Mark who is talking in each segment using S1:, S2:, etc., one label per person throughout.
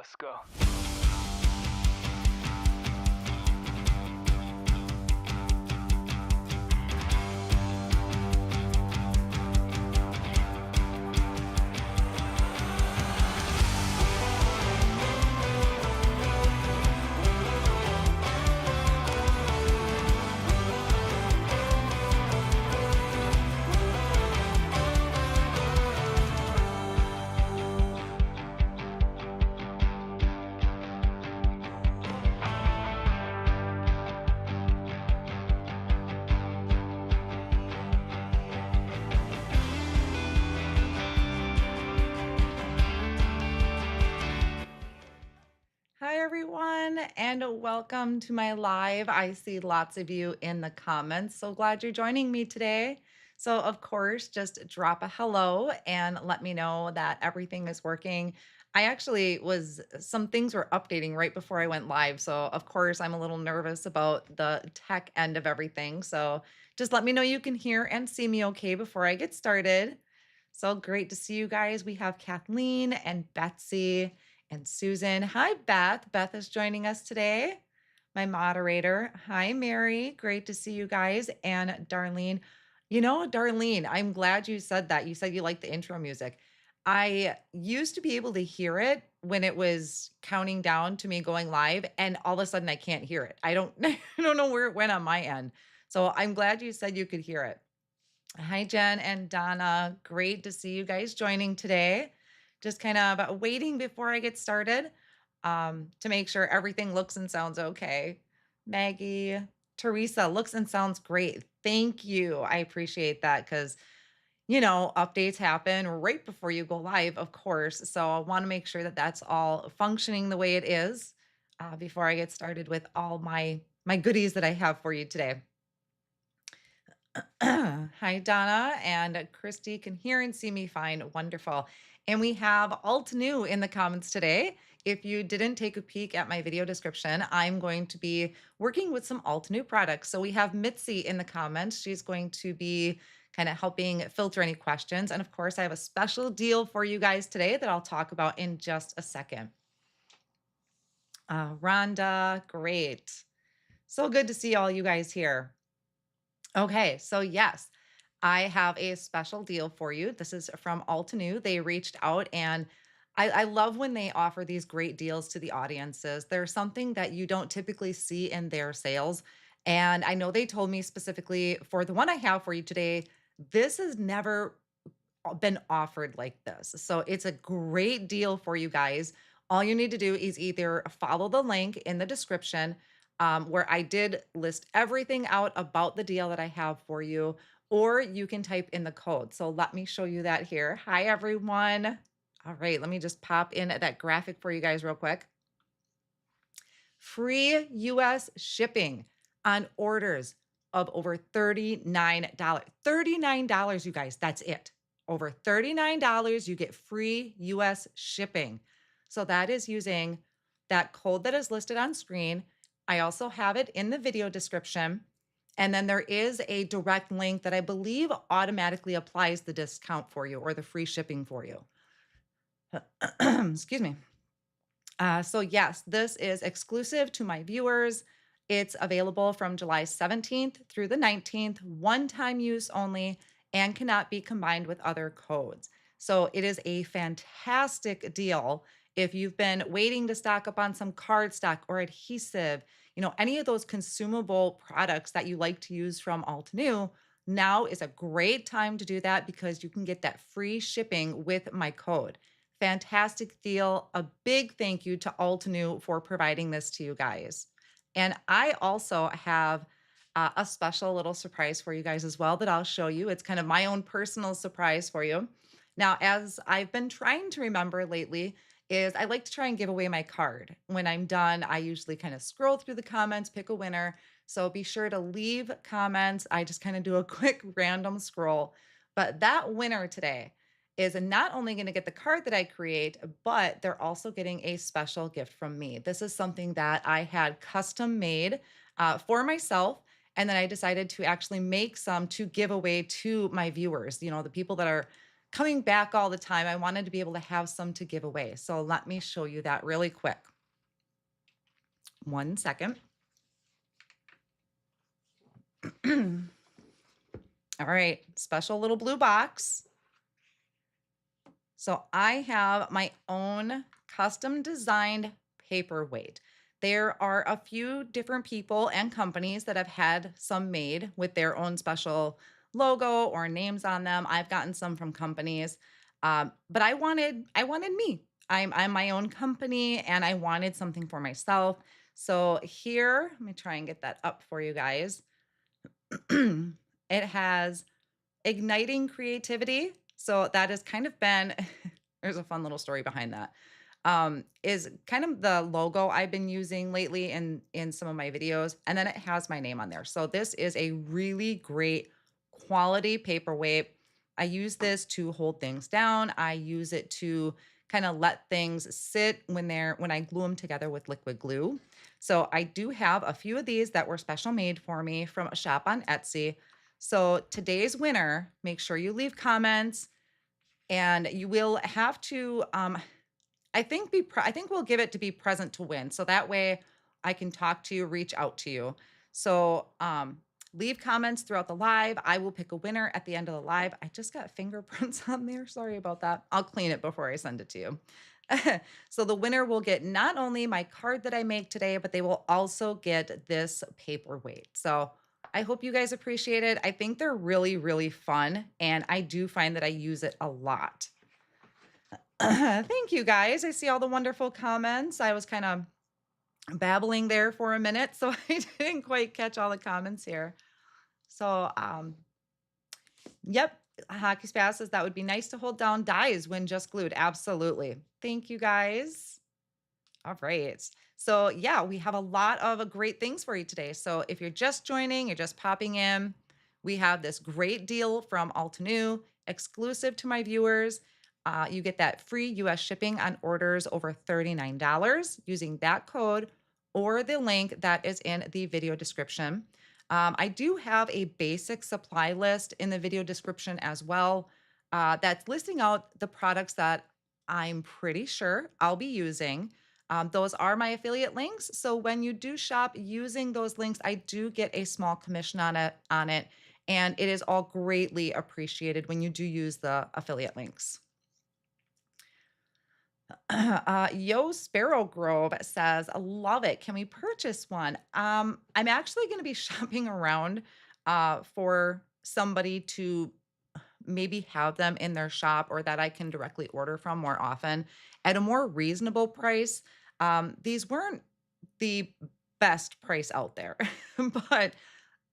S1: Let's go.
S2: Hi, everyone, and welcome to my live. I see lots of you in the comments. So glad you're joining me today. So, of course, just drop a hello and let me know that everything is working. Some things were updating right before I went live. So, of course, I'm a little nervous about the tech end of everything. So, just let me know you can hear and see me okay before I get started. So great to see you guys. We have Kathleen and Betsy and Susan. Hi, Beth. Beth is joining us today, my moderator. Hi, Mary. Great to see you guys. And Darlene. Darlene, I'm glad you said that. You said you like the intro music. I used to be able to hear it when it was counting down to me going live, and all of a sudden I can't hear it. I don't, I don't know where it went on my end. So I'm glad you said you could hear it. Hi, Jen and Donna. Great to see you guys joining today. Just kind of waiting before I get started to make sure everything looks and sounds okay. Maggie, Teresa, looks and sounds great. Thank you. I appreciate that because, updates happen right before you go live, of course. So I want to make sure that that's all functioning the way it is before I get started with all my goodies that I have for you today. Hi, Donna and Christy can hear and see me fine. Wonderful. And we have alt new in the comments today. If you didn't take a peek at my video description, I'm going to be working with some alt new products. So we have Mitzi in the comments. She's going to be kind of helping filter any questions. And of course, I have a special deal for you guys today that I'll talk about in just a second. Rhonda, great. So good to see all you guys here. Okay, so yes, I have a special deal for you. This is from Altenew. They reached out and I love when they offer these great deals to the audiences. There's something that you don't typically see in their sales. And I know they told me specifically for the one I have for you today, this has never been offered like this. So it's a great deal for you guys. All you need to do is either follow the link in the description where I did list everything out about the deal that I have for you, or you can type in the code. So let me show you that here. Hi, everyone. All right, let me just pop in that graphic for you guys real quick. Free US shipping on orders of over $39. $39, you guys, that's it. Over $39, you get free US shipping. So that is using that code that is listed on screen. I also have it in the video description. And then there is a direct link that I believe automatically applies the discount for you or the free shipping for you. Excuse me. So yes, this is exclusive to my viewers. It's available from July 17th through the 19th, one-time use only, and cannot be combined with other codes. So it is a fantastic deal. If you've been waiting to stock up on some cardstock or adhesive, any of those consumable products that you like to use from Altenew, now is a great time to do that because you can get that free shipping with my code. Fantastic deal. A big thank you to Altenew for providing this to you guys. And I also have a special little surprise for you guys as well that I'll show you. It's kind of my own personal surprise for you. Now, as I've been trying to remember lately, is I like to try and give away my card. When I'm done, I usually kind of scroll through the comments, pick a winner. So be sure to leave comments. I just kind of do a quick random scroll. But that winner today is not only going to get the card that I create, but they're also getting a special gift from me. This is something that I had custom made for myself. And then I decided to actually make some to give away to my viewers, the people that are coming back all the time, I wanted to be able to have some to give away. So let me show you that really quick. 1 second. All right, special little blue box. So I have my own custom designed paperweight. There are a few different people and companies that have had some made with their own special logo or names on them. I've gotten some from companies, but I wanted me. I'm my own company, and I wanted something for myself. So here, let me try and get that up for you guys. It has igniting creativity. So that has kind of been there's a fun little story behind that. Is kind of the logo I've been using lately in some of my videos, and then it has my name on there. So this is a really great quality paperweight. I use this to hold things down. I use it to kind of let things sit when I glue them together with liquid glue. So I do have a few of these that were special made for me from a shop on Etsy. So today's winner, make sure you leave comments, and you will have to I think we'll give it to be present to win. So that way I can talk to you, reach out to you. So leave comments throughout the live. I will pick a winner at the end of the live. I just got fingerprints on there. Sorry about that. I'll clean it before I send it to you. So the winner will get not only my card that I make today, but they will also get this paperweight. So I hope you guys appreciate it. I think they're really, really fun. And I do find that I use it a lot. Thank you guys. I see all the wonderful comments. I was kind of babbling there for a minute, so I didn't quite catch all the comments here. So, yep, Hockey Spaz says that would be nice to hold down dies when just glued. Absolutely. Thank you guys. All right. So, yeah, we have a lot of great things for you today. So, if you're just joining, you're just popping in, we have this great deal from Altenew, exclusive to my viewers. You get that free US shipping on orders over $39 using that code or the link that is in the video description. I do have a basic supply list in the video description as well, that's listing out the products that I'm pretty sure I'll be using. Those are my affiliate links. So when you do shop using those links, I do get a small commission on it. And it is all greatly appreciated when you do use the affiliate links. Yo Sparrow Grove says, love it. Can we purchase one? I'm actually going to be shopping around for somebody to maybe have them in their shop or that I can directly order from more often at a more reasonable price. These weren't the best price out there, but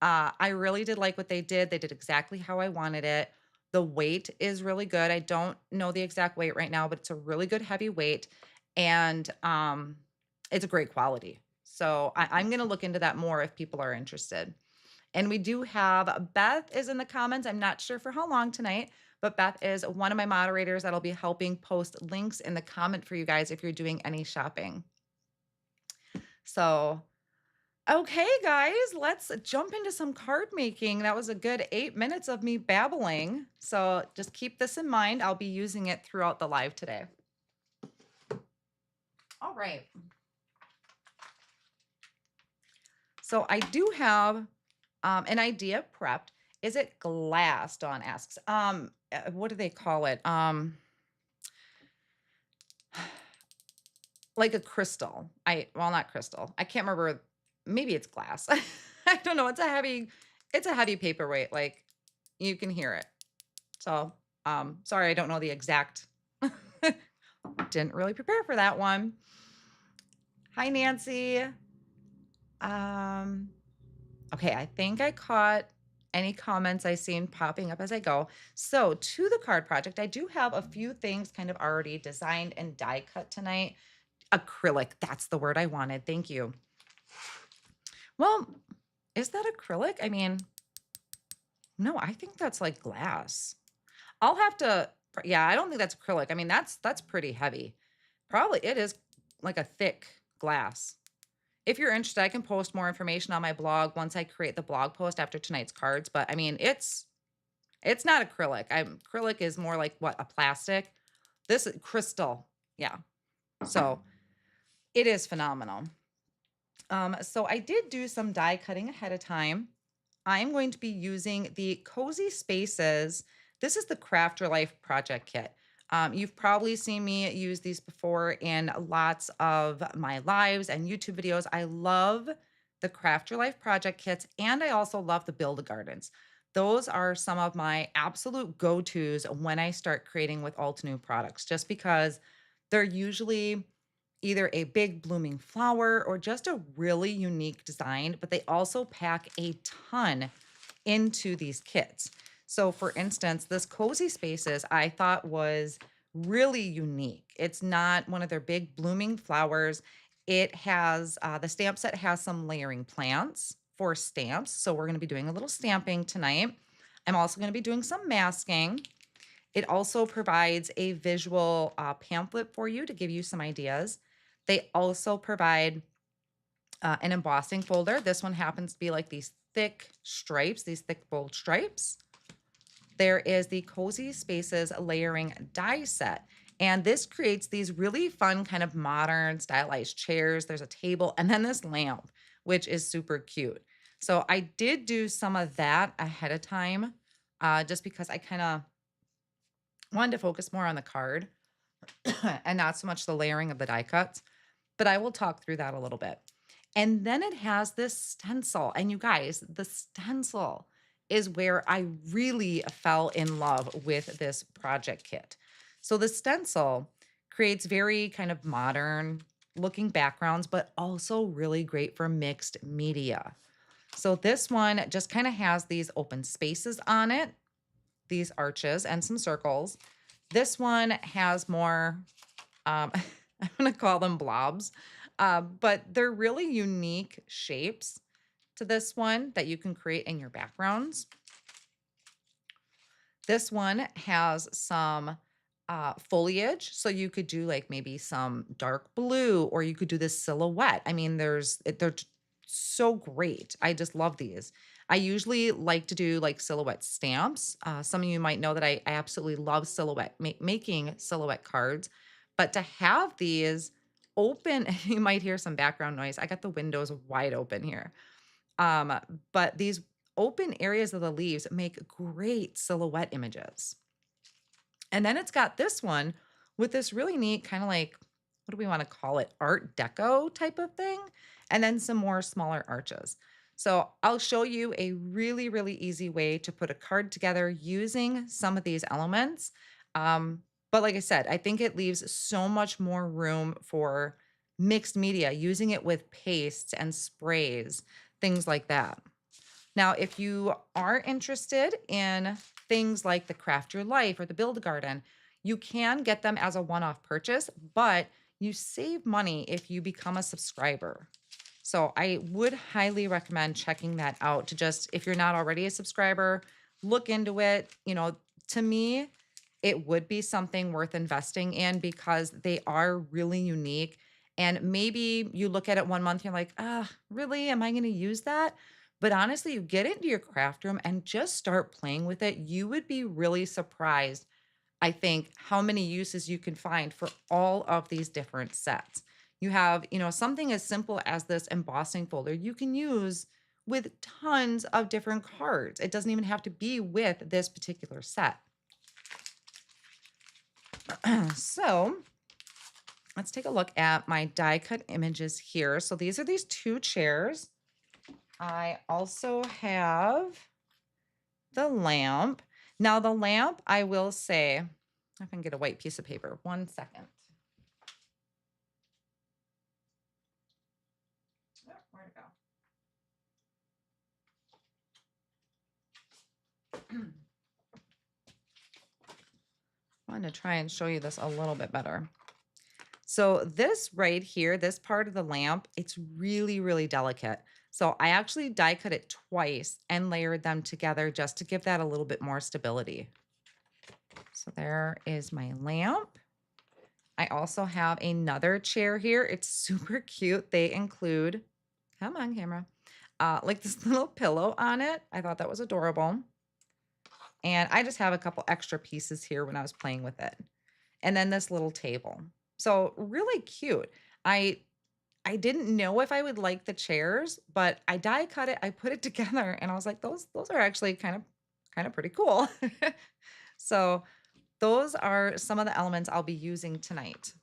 S2: I really did like what they did. They did exactly how I wanted it. The weight is really good. I don't know the exact weight right now, but it's a really good heavy weight, and it's a great quality. So I'm going to look into that more if people are interested. And we do have Beth is in the comments. I'm not sure for how long tonight, but Beth is one of my moderators that'll be helping post links in the comment for you guys if you're doing any shopping. So okay, guys, let's jump into some card making. That was a good 8 minutes of me babbling. So just keep this in mind. I'll be using it throughout the live today. All right. So I do have an idea prepped. Is it glass? Dawn asks. What do they call it? Like a crystal. Well, not crystal. I can't remember. Maybe it's glass. I don't know. It's a heavy paperweight. Like you can hear it. So, sorry, I don't know the exact. Didn't really prepare for that one. Hi, Nancy. Okay, I think I caught any comments I seen popping up as I go. So, to the card project, I do have a few things kind of already designed and die cut tonight. Acrylic, that's the word I wanted. Thank you. Well, is that acrylic? I mean, no, I think that's like glass. I'll have to, yeah, I don't think that's acrylic. I mean, that's pretty heavy. Probably it is like a thick glass. If you're interested, I can post more information on my blog once I create the blog post after tonight's cards. But I mean, it's It's not acrylic. Acrylic is more like what, a plastic? This is crystal. Yeah. So it is phenomenal. So I did do some die cutting ahead of time. I'm going to be using the Cozy Spaces. This is the Craft Your Life project kit. You've probably seen me use these before in lots of my lives and YouTube videos. I love the Craft Your Life project kits, and I also love the Build a Gardens. Those are some of my absolute go tos when I start creating with Altenew products, just because they're usually either a big blooming flower or just a really unique design, but they also pack a ton into these kits. So, for instance, this Cozy Spaces I thought was really unique. It's not one of their big blooming flowers. It has the stamp set has some layering plants for stamps. So, we're going to be doing a little stamping tonight. I'm also going to be doing some masking. It also provides a visual pamphlet for you to give you some ideas. They also provide an embossing folder. This one happens to be like these thick stripes, these thick, bold stripes. There is the Cozy Spaces layering die set. And this creates these really fun, kind of modern, stylized chairs. There's a table and then this lamp, which is super cute. So I did do some of that ahead of time, just because I kind of wanted to focus more on the card and not so much the layering of the die cuts. But I will talk through that a little bit. And then it has this stencil. And you guys, the stencil is where I really fell in love with this project kit. So the stencil creates very kind of modern looking backgrounds, but also really great for mixed media. So this one just kind of has these open spaces on it, these arches and some circles. This one has more, I'm going to call them blobs, but they're really unique shapes to this one that you can create in your backgrounds. This one has some foliage, so you could do like maybe some dark blue, or you could do this silhouette. I mean, they're so great. I just love these. I usually like to do like silhouette stamps. Some of you might know that I absolutely love making silhouette cards, but to have these open, you might hear some background noise. I got the windows wide open here. Um, but these open areas of the leaves make great silhouette images. And then it's got this one with this really neat kind of like, what do we want to call it? Art deco type of thing. And then some more smaller arches. So I'll show you a really, really easy way to put a card together using some of these elements. But like I said, I think it leaves so much more room for mixed media, using it with pastes and sprays, things like that. Now, if you are interested in things like the Craft Your Life or the Build a Garden, you can get them as a one off purchase, but you save money if you become a subscriber. So I would highly recommend checking that out to just, if you're not already a subscriber, look into it. To me, it would be something worth investing in because they are really unique. And maybe you look at it one month, you're like, really? Am I going to use that? But honestly, you get into your craft room and just start playing with it. You would be really surprised, I think, how many uses you can find for all of these different sets. You have, something as simple as this embossing folder you can use with tons of different cards. It doesn't even have to be with this particular set. So let's take a look at my die cut images here. So these are these two chairs. I also have the lamp. Now the lamp, I will say, I can get a white piece of paper. 1 second. Oh, where'd it go? I want to try and show you this a little bit better. So this right here, this part of the lamp, it's really, really delicate. So I actually die cut it twice and layered them together just to give that a little bit more stability. So there is my lamp. I also have another chair here. It's super cute. They include, come on camera, like this little pillow on it. I thought that was adorable. And I just have a couple extra pieces here when I was playing with it. And then this little table. So really cute. I I didn't know if I would like the chairs, but I die cut it, I put it together, and I was like, those are actually kind of pretty cool. So those are some of the elements I'll be using tonight.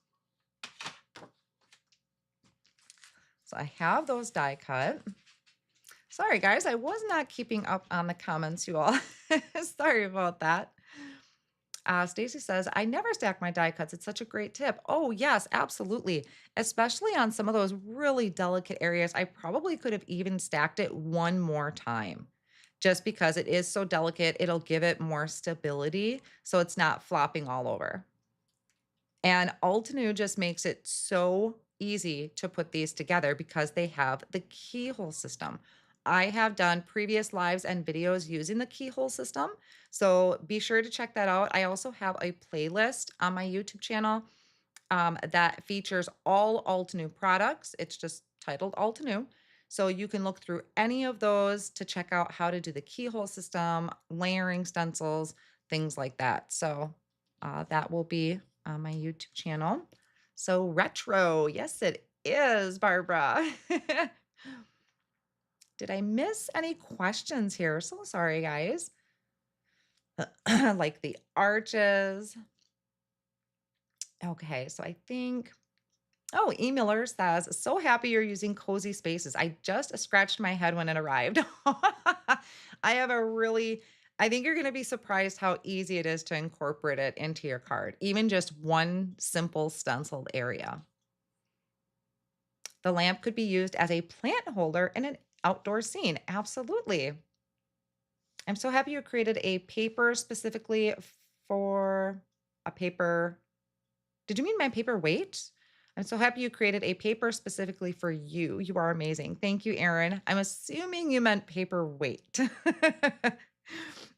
S2: So I have those die cut. Sorry guys, I was not keeping up on the comments, you all. Sorry about that. Stacy says, I never stack my die cuts. It's such a great tip. Oh, yes, absolutely. Especially on some of those really delicate areas. I probably could have even stacked it one more time just because it is so delicate. It'll give it more stability so it's not flopping all over. And Altenew just makes it so easy to put these together because they have the keyhole system. I have done previous lives and videos using the keyhole system, so be sure to check that out. I also have a playlist on my YouTube channel that features all Altenew products. It's just titled Altenew. So you can look through any of those to check out how to do the keyhole system, layering stencils, things like that. So that will be on my YouTube channel. So retro, yes, it is, Barbara. Did I miss any questions here? So sorry, guys. Like the arches. Okay, so I think, oh, emailer says, so happy you're using cozy spaces. I just scratched my head when it arrived. I have a really, I think you're going to be surprised how easy it is to incorporate it into your card, even just one simple stenciled area. The lamp could be used as a plant holder in an outdoor scene. Absolutely. I'm so happy you created a paper specifically for a paper. Did you mean my paper weight? I'm so happy you created a paper specifically for you. You are amazing. Thank you, Erin. I'm assuming you meant paper weight.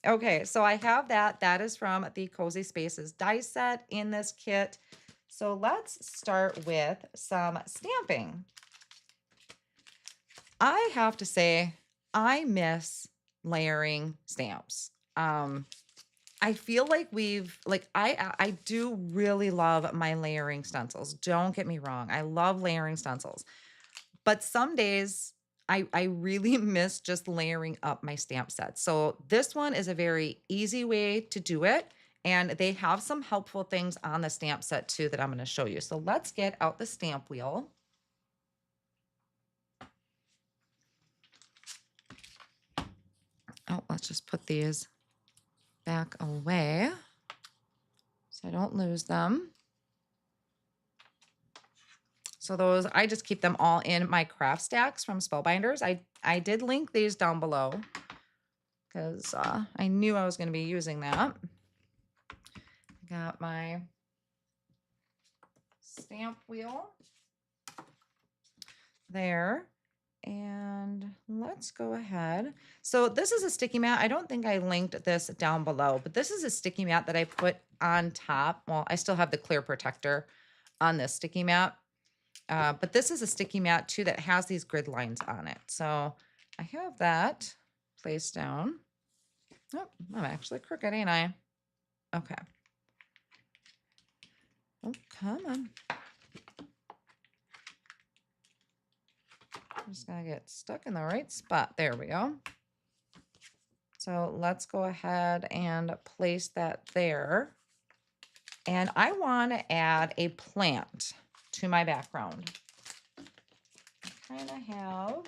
S2: Okay, so I have that. That is from the Cozy Spaces die set in this kit. So let's start with some stamping. I have to say, I miss layering stamps. I feel like I do really love my layering stencils. Don't get me wrong. I love layering stencils. But some days I really miss just layering up my stamp sets. So this one is a very easy way to do it. And they have some helpful things on the stamp set too that I'm going to show you. So let's get out the stamp wheel. Oh, let's just put these back away so I don't lose them. So those, I just keep them all in my craft stacks from Spellbinders. I did link these down below because I knew I was going to be using that. Got my stamp wheel there. And let's go ahead. So this is a sticky mat. I don't think I linked this down below, but this is a sticky mat that I put on top. Well, I still have the clear protector on this sticky mat. But this is a sticky mat too that has these grid lines on it. So I have that placed down. Oh, I'm actually crooked, ain't I? Okay. Oh, come on. I'm just gonna get stuck in the right spot. There we go. So let's go ahead and place that there. And I want to add a plant to my background. I kind of have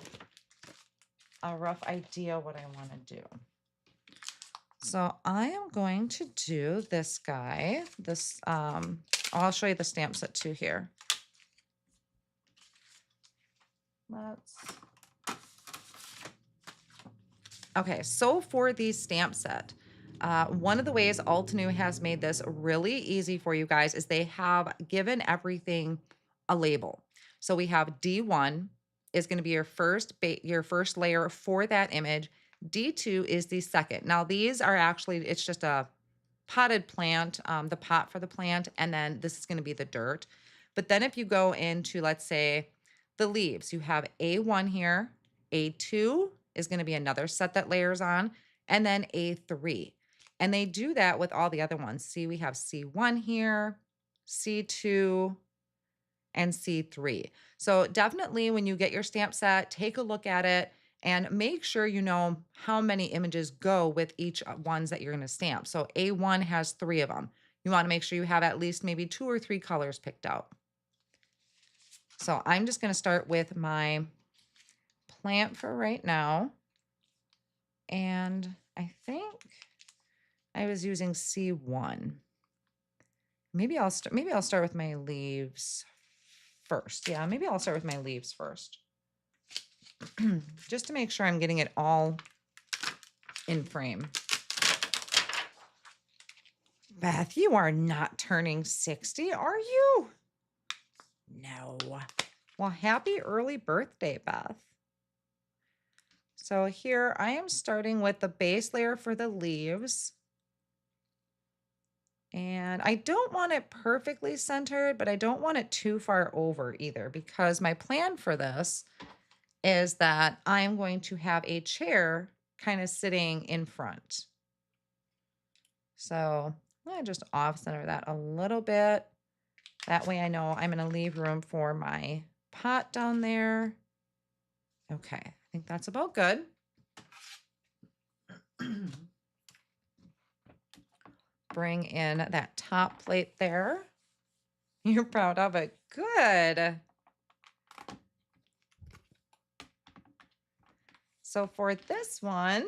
S2: a rough idea what I want to do. So I am going to do this guy. This I'll show you the stamp set too here. Okay, so for the stamp set, one of the ways Altenew has made this really easy for you guys is they have given everything a label. So we have D1 is going to be your first layer for that image. D2 is the second. Now these are actually, it's just a potted plant, the pot for the plant, and then this is going to be the dirt. But then if you go into, let's say, the leaves, you have A1 here, A2 is going to be another set that layers on, and then A3. And they do that with all the other ones. See, we have C1 here, C2, and C3. So definitely when you get your stamp set, take a look at it and make sure you know how many images go with each ones that you're going to stamp. So A1 has 3 of them. You want to make sure you have at least maybe 2 or 3 colors picked out. So I'm just going to start with my plant for right now. And I think I was using C1. Maybe I'll start with my leaves first. Yeah, maybe I'll start with my leaves first. Just to make sure I'm getting it all in frame. Beth, you are not turning 60, are you? No. Well, happy early birthday, Beth. So here I am starting with the base layer for the leaves. And I don't want it perfectly centered, but I don't want it too far over either, because my plan for this is that I'm going to have a chair kind of sitting in front. So I just off center that a little bit. That way I know I'm going to leave room for my pot down there. Okay, I think that's about good. Bring in that top plate there. You're proud of it. Good. So for this one,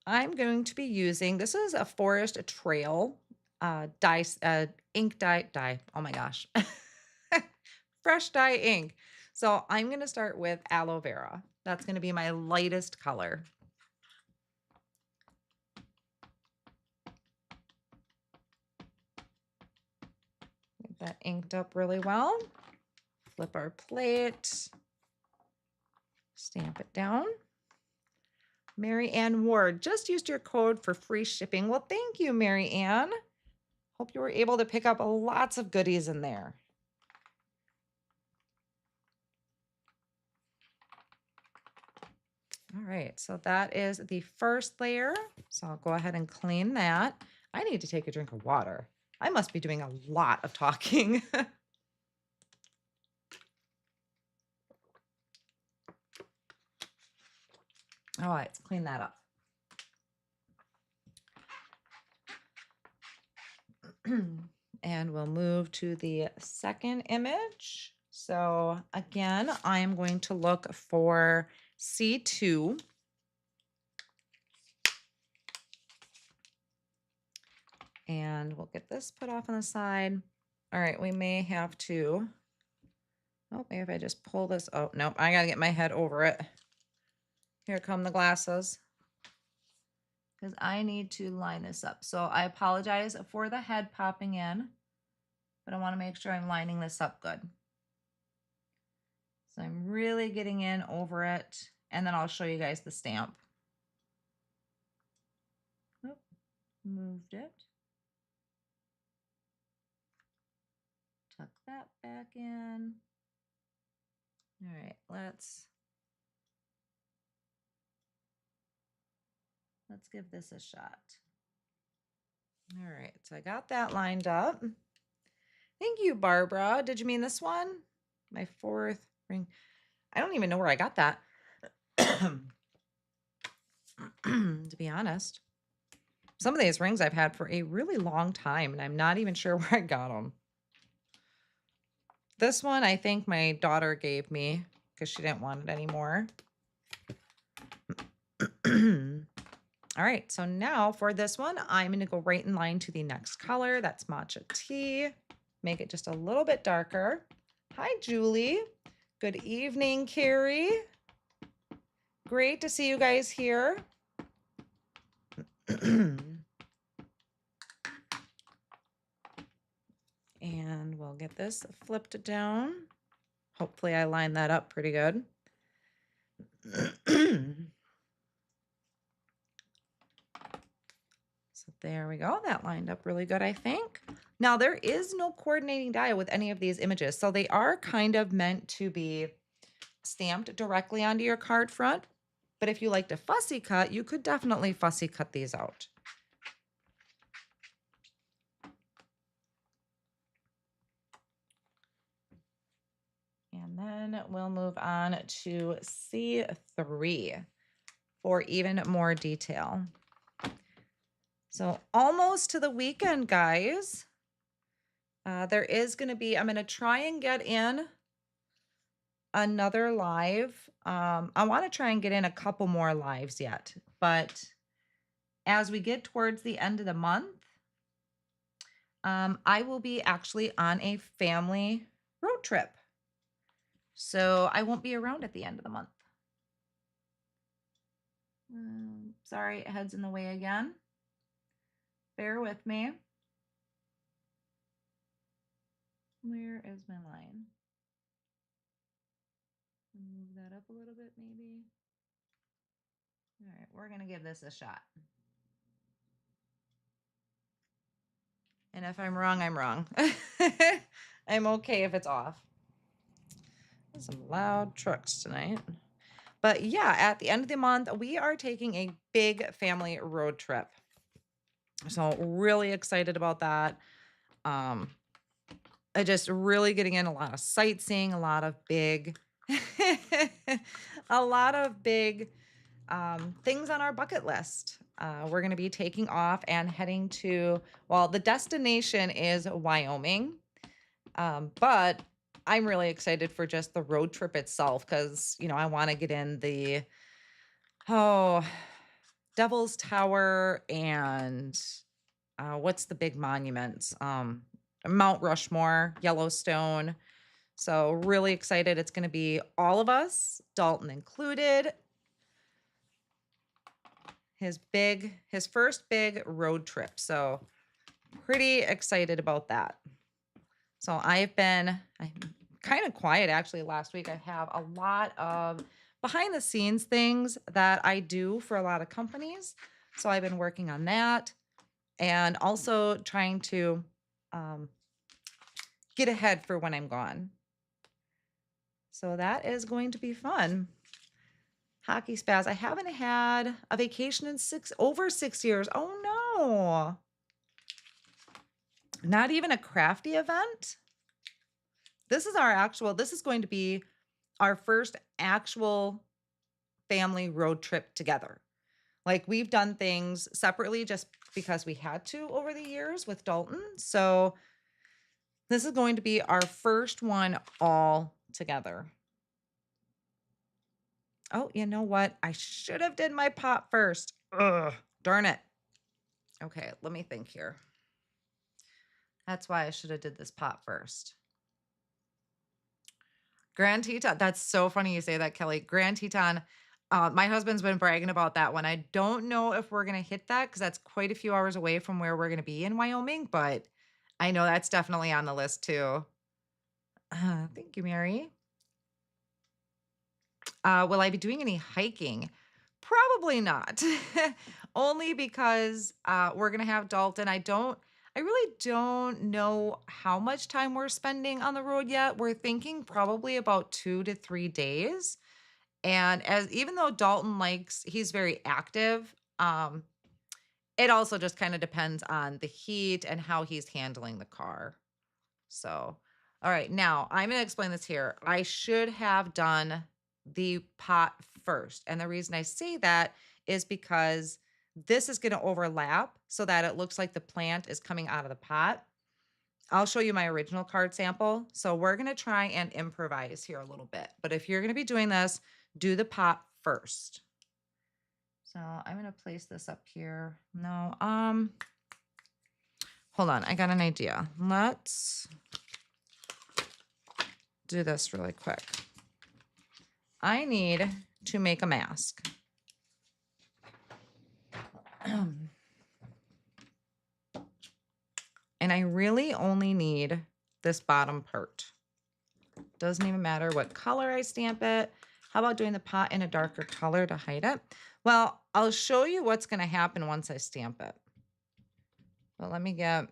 S2: I'm going to be using, this is a Forest Trail ink dye. Oh my gosh. Fresh dye ink. So I'm going to start with aloe vera. That's going to be my lightest color. Get that inked up really well. Flip our plate. Stamp it down. Mary Ann Ward, just used your code for free shipping. Well, thank you, Mary Ann. Hope you were able to pick up lots of goodies in there. All right, so that is the first layer. So I'll go ahead and clean that. I need to take a drink of water. I must be doing a lot of talking. All right, let's clean that up. And we'll move to the second image. So again, I am going to look for C2. And we'll get this put off on the side. All right, we may have to, oh, maybe if I just pull this, oh, nope, I gotta get my head over it. Here come the glasses. Because I need to line this up. So I apologize for the head popping in, but I want to make sure I'm lining this up good. So I'm really getting in over it, and then I'll show you guys the stamp. Oh, moved it. Tuck that back in. All right, let's give this a shot. All right, so I got that lined up. Thank you, Barbara. Did you mean this one? My 4th ring. I don't even know where I got that. To be honest. Some of these rings I've had for a really long time, and I'm not even sure where I got them. This one, I think my daughter gave me because she didn't want it anymore. All right, so now for this one, I'm going to go right in line to the next color. That's matcha tea. Make it just a little bit darker. Hi, Julie. Good evening, Carrie. Great to see you guys here. And we'll get this flipped down. Hopefully I line that up pretty good. So there we go. That lined up really good, I think. Now there is no coordinating die with any of these images. So they are kind of meant to be stamped directly onto your card front. But if you like to fussy cut, you could definitely fussy cut these out. And then we'll move on to C3 for even more detail. So almost to the weekend, guys. There is going to be, I'm going to try and get in another live. I want to try and get in a couple more lives yet, but as we get towards the end of the month, I will be actually on a family road trip. So I won't be around at the end of the month. Sorry, head's in the way again. Bear with me. Where is my line? Move that up a little bit, maybe. All right, we're going to give this a shot. And if I'm wrong, I'm wrong. I'm okay if it's off. There's some loud trucks tonight. But yeah, at the end of the month, we are taking a big family road trip. So really excited about that. I just really getting in a lot of sightseeing, a lot of big, a lot of big things on our bucket list. We're going to be taking off and heading to, well, the destination is Wyoming. But I'm really excited for just the road trip itself because, you know, I want to get in the, Devil's Tower and what's the big monuments? Mount Rushmore, Yellowstone. So really excited. It's going to be all of us, Dalton included. His first big road trip. So pretty excited about that. So I'm kind of quiet actually last week. I have a lot of behind the scenes things that I do for a lot of companies. So I've been working on that and also trying to get ahead for when I'm gone. So that is going to be fun. Hockey spaz. I haven't had a vacation in over 6 years. Oh no. Not even a crafty event. This is going to be our first actual family road trip together. Like we've done things separately just because we had to over the years with Dalton. So this is going to be our first one all together. Oh, you know what? I should have did my pot first. Ugh, darn it. Okay, let me think here. That's why I should have did this pot first. Grand Teton. That's so funny you say that, Kelly. Grand Teton. My husband's been bragging about that one. I don't know if we're going to hit that because that's quite a few hours away from where we're going to be in Wyoming, but I know that's definitely on the list too. Thank you, Mary. Will I be doing any hiking? Probably not. Only because we're going to have Dalton. I really don't know how much time we're spending on the road yet. We're thinking probably about 2 to 3 days. And even though Dalton he's very active, it also just kind of depends on the heat and how he's handling the car. So, all right, now I'm going to explain this here. I should have done the pot first. And the reason I say that is because this is going to overlap so that it looks like the plant is coming out of the pot. I'll show you my original card sample. So we're going to try and improvise here a little bit. But if you're going to be doing this, do the pot first. So I'm going to place this up here. No, hold on. I got an idea. Let's do this really quick. I need to make a mask. And I really only need this bottom part. Doesn't even matter what color I stamp it. How about doing the pot in a darker color to hide it? Well, I'll show you what's going to happen once I stamp it. But let me I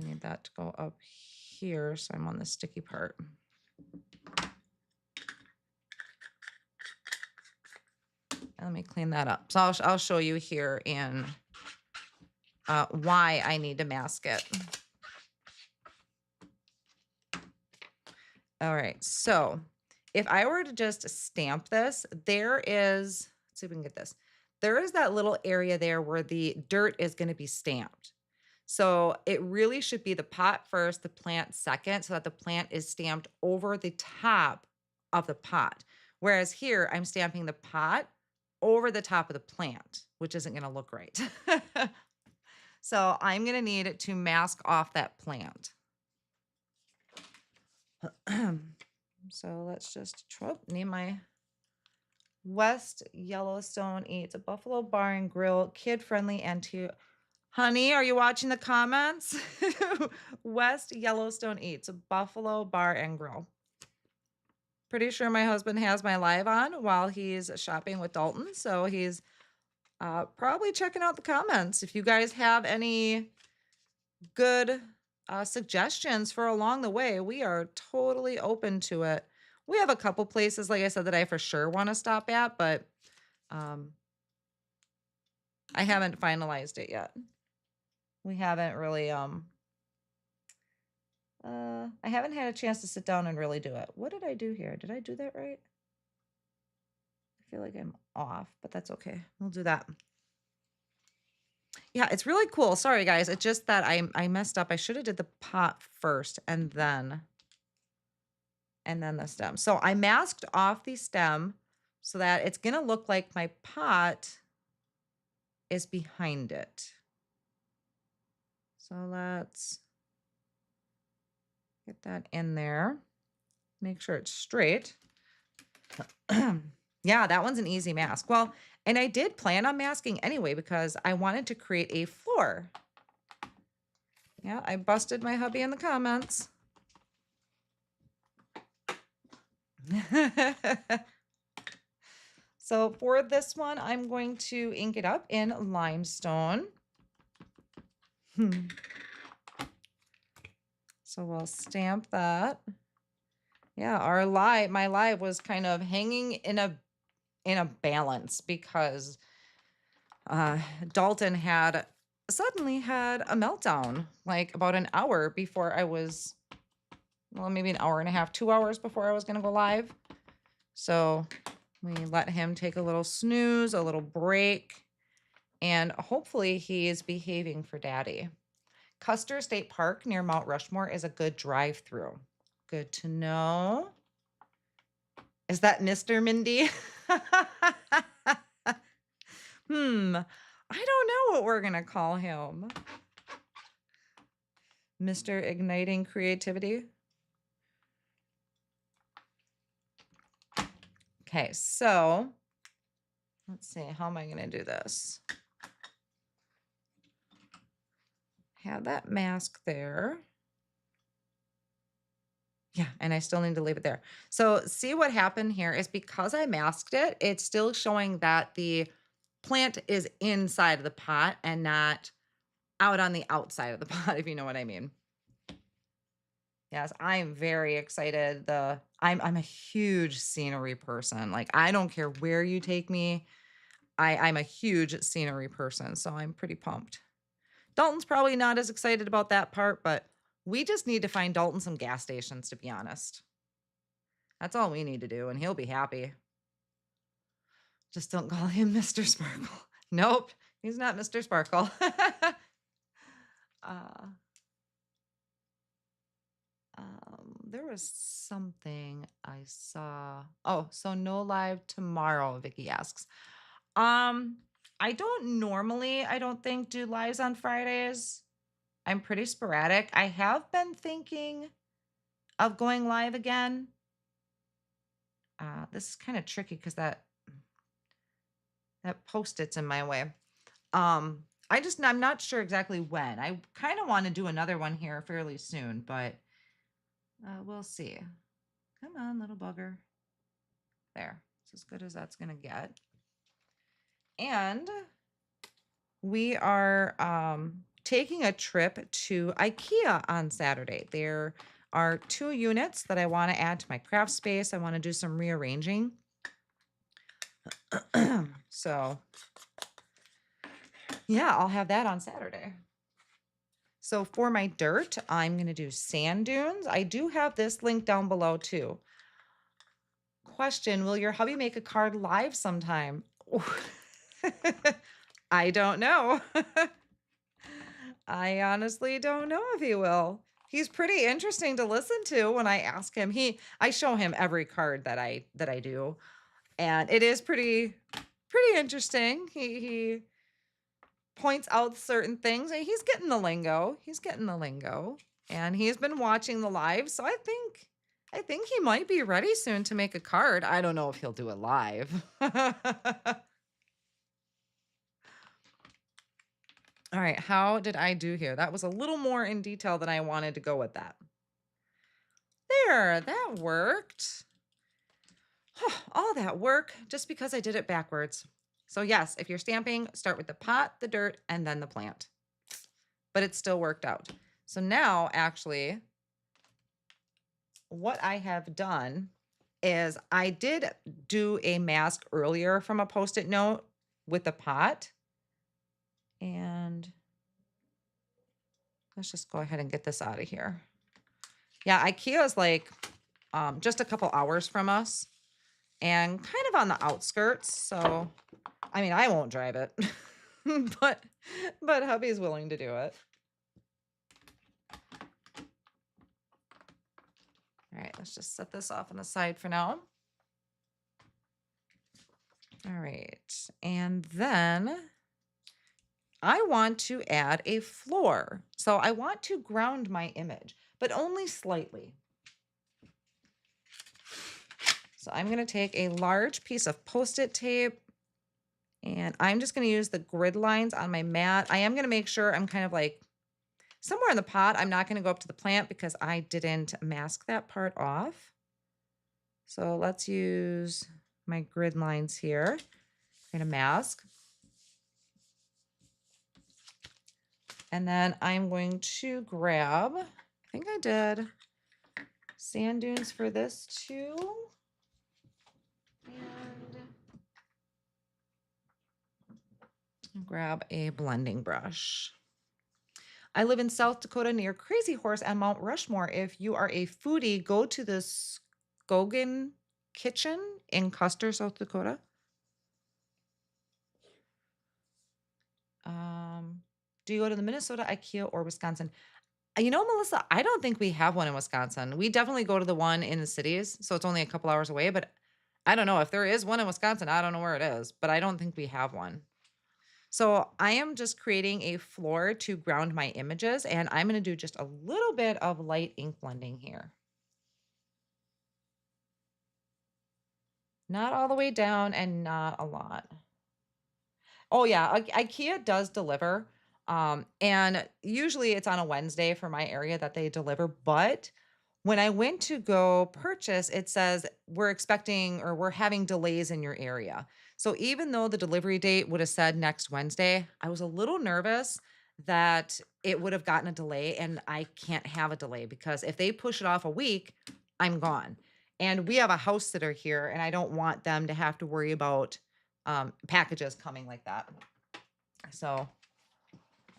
S2: need that to go up here so I'm on the sticky part. let me clean that up. So I'll show you here in why I need to mask it. All right, so if I were to just stamp this, there is, let's see if we can get this. There is that little area there where the dirt is going to be stamped. So it really should be the pot first, the plant second, so that the plant is stamped over the top of the pot. Whereas here, I'm stamping the pot over the top of the plant, which isn't going to look right. So I'm going to need to mask off that plant. So let's just name my West Yellowstone Eats, a Buffalo Bar and Grill, kid friendly and to honey, are you watching the comments? West Yellowstone Eats, a Buffalo Bar and Grill. Pretty sure my husband has my live on while he's shopping with Dalton, so he's probably checking out the comments. If you guys have any good suggestions for along the way, we are totally open to it. We have a couple places, like I said, that I for sure want to stop at, but I haven't finalized it yet. We haven't really, I haven't had a chance to sit down and really do it. What did I do here? Did I do that right? I feel like I'm off, but that's okay. We'll do that. Yeah, it's really cool. Sorry, guys. It's just that I messed up. I should have did the pot first and then the stem. So I masked off the stem so that it's going to look like my pot is behind it. So let's get that in there. Make sure it's straight. Yeah, that one's an easy mask. Well, and I did plan on masking anyway because I wanted to create a floor. Yeah, I busted my hubby in the comments. So for this one, I'm going to ink it up in limestone. So we'll stamp that. Yeah, my live was kind of hanging in a balance because Dalton suddenly had a meltdown like about an hour before I was, well, maybe an hour and a half, 2 hours before I was going to go live. So we let him take a little snooze, a little break, and hopefully he is behaving for daddy. Custer State Park near Mount Rushmore is a good drive-through. Good to know. Is that Mr. Mindy? I don't know what we're going to call him. Mr. Igniting Creativity. Okay, so let's see. How am I going to do this? Have that mask there. Yeah, and I still need to leave it there. So see what happened here is because I masked it, it's still showing that the plant is inside of the pot and not out on the outside of the pot, if you know what I mean. Yes, I'm very excited. I'm a huge scenery person. Like, I don't care where you take me. I'm a huge scenery person, so I'm pretty pumped. Dalton's probably not as excited about that part, but we just need to find Dalton some gas stations, to be honest. That's all we need to do, and he'll be happy. Just don't call him Mr. Sparkle. Nope, he's not Mr. Sparkle. There was something I saw. Oh, so no live tomorrow, Vicky asks. I don't think do lives on Fridays. I'm pretty sporadic. I have been thinking of going live again. This is kind of tricky because that Post-it's in my way. I'm not sure exactly when. I kind of want to do another one here fairly soon, but we'll see. Come on, little bugger. There. It's as good as that's going to get. And we are taking a trip to IKEA on Saturday. There are 2 units that I want to add to my craft space. I want to do some rearranging. So yeah, I'll have that on Saturday. So for my dirt, I'm going to do sand dunes. I do have this link down below too. Question, will your hubby make a card live sometime? I don't know. I honestly don't know if he will. He's pretty interesting to listen to when I ask him. I show him every card that I do, and it is pretty interesting. He points out certain things, and he's getting the lingo. He's getting the lingo, and he's been watching the live, so I think he might be ready soon to make a card. I don't know if he'll do it live. All right, how did I do here? That was a little more in detail than I wanted to go with that. There, that worked. All that work just because I did it backwards. So yes, if you're stamping, start with the pot, the dirt, and then the plant. But it still worked out. So now, actually, what I have done is I did do a mask earlier from a Post-it note with the pot. And let's just go ahead and get this out of here. Yeah, IKEA is like just a couple hours from us and kind of on the outskirts. So, I mean, I won't drive it, but hubby's willing to do it. All right, let's just set this off on the side for now. All right, and then I want to add a floor. So I want to ground my image, but only slightly. So I'm going to take a large piece of Post-it tape, and I'm just going to use the grid lines on my mat. I am going to make sure I'm kind of like somewhere in the pot. I'm not going to go up to the plant because I didn't mask that part off. So let's use my grid lines here. I'm going to mask. And then I'm going to grab, I think I did sand dunes for this too. And grab a blending brush. I live in South Dakota near Crazy Horse and Mount Rushmore. If you are a foodie, go to the Eggen Kitchen in Custer, South Dakota. Do you go to the Minnesota, IKEA, or Wisconsin? You know, Melissa, I don't think we have one in Wisconsin. We definitely go to the one in the cities, so it's only a couple hours away, but I don't know. If there is one in Wisconsin, I don't know where it is, but I don't think we have one. So I am just creating a floor to ground my images, and I'm going to do just a little bit of light ink blending here. Not all the way down and not a lot. Oh yeah, IKEA does deliver. And usually it's on a Wednesday for my area that they deliver. But when I went to go purchase, it says we're expecting or we're having delays in your area. So even though the delivery date would have said next Wednesday, I was a little nervous that it would have gotten a delay, and I can't have a delay because if they push it off a week, I'm gone. And we have a house sitter here, and I don't want them to have to worry about packages coming like that. So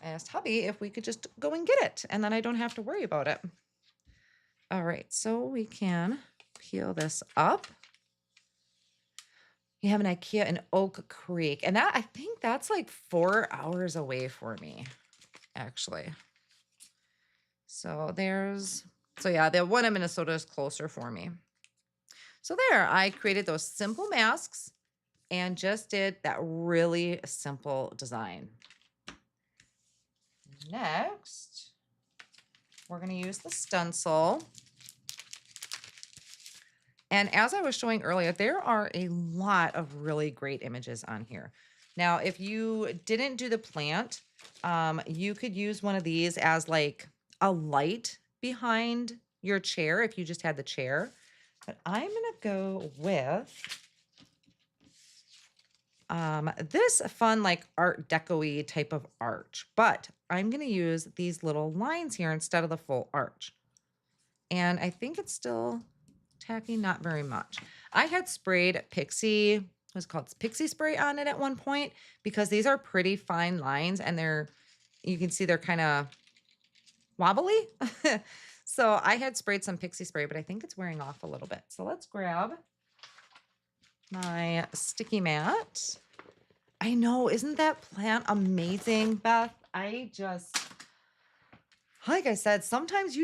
S2: I asked hubby if we could just go and get it, and then I don't have to worry about it. All right, so we can peel this up. We have an IKEA in Oak Creek, and that I think that's like 4 hours away for me, actually. So yeah, the one in Minnesota is closer for me. So there, I created those simple masks and just did that really simple design. Next, we're going to use the stencil. And as I was showing earlier, there are a lot of really great images on here. Now, if you didn't do the plant, you could use one of these as like a light behind your chair if you just had the chair. But I'm going to go with this fun like art deco-y type of arch, but I'm going to use these little lines here instead of the full arch. And I think it's still tacky, not very much. I had sprayed Pixie what's it called, pixie spray on it at one point, because these are pretty fine lines and you can see they're kind of wobbly. So I had sprayed some pixie spray, but I think it's wearing off a little bit. So let's grab my sticky mat. I know, isn't that plant amazing, Beth? Like I said, sometimes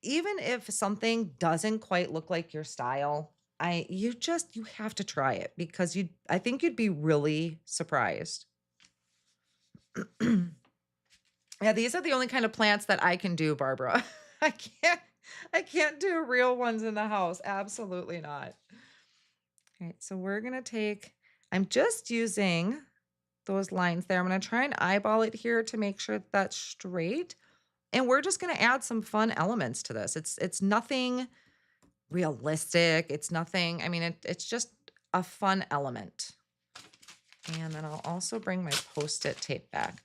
S2: even if something doesn't quite look like your style, you have to try it because I think you'd be really surprised. Yeah, these are the only kind of plants that I can do, Barbara. I can't do real ones in the house. Absolutely not. All right, so I'm just using those lines there. I'm going to try and eyeball it here to make sure that's straight. And we're just going to add some fun elements to this. It's nothing realistic. It's nothing, I mean, it's just a fun element. And then I'll also bring my Post-it tape back.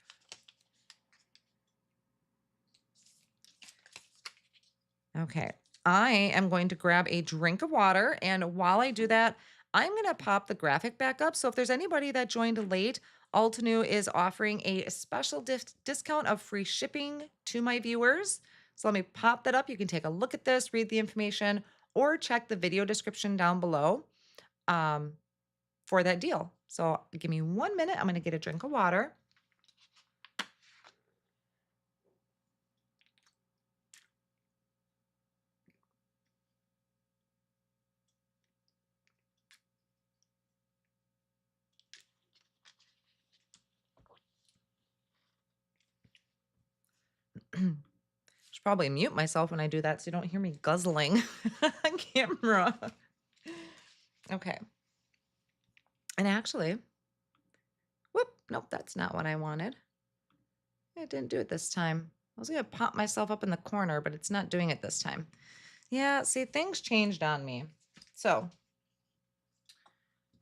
S2: Okay, I am going to grab a drink of water. And while I do that, I'm going to pop the graphic back up. So if there's anybody that joined late, Altenew is offering a special discount of free shipping to my viewers. So let me pop that up. You can take a look at this, read the information, or check the video description down below for that deal. So give me 1 minute. I'm going to get a drink of water. Should probably mute myself when I do that so you don't hear me guzzling on camera. Okay. And actually, nope, that's not what I wanted. I didn't do it this time. I was going to pop myself up in the corner, but it's not doing it this time. Yeah, see, things changed on me. So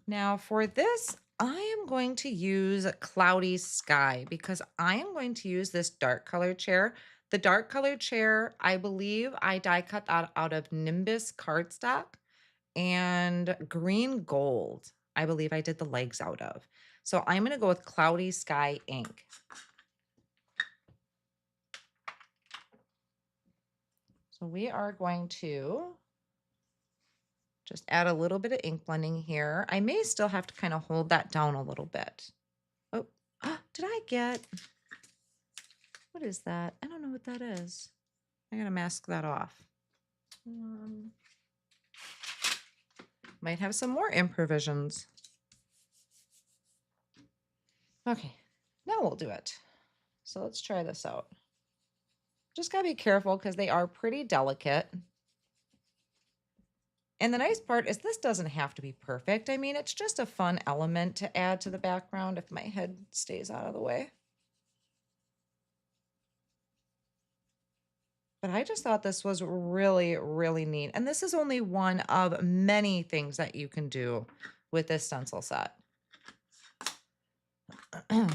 S2: now for this, I am going to use Cloudy Sky because I am going to use this dark colored chair. The dark colored chair, I believe I die cut out of Nimbus cardstock and green gold. I believe I did the legs out of. So I'm going to go with Cloudy Sky ink. So we are going to just add a little bit of ink blending here. I may still have to kind of hold that down a little bit. Oh, did I get, what is that? I don't know what that is. I gotta mask that off. Might have some more improvisions. Okay, now we'll do it. So let's try this out. Just gotta be careful because they are pretty delicate. And the nice part is this doesn't have to be perfect. I mean, it's just a fun element to add to the background if my head stays out of the way. But I just thought this was really, really neat. And this is only one of many things that you can do with this stencil set. And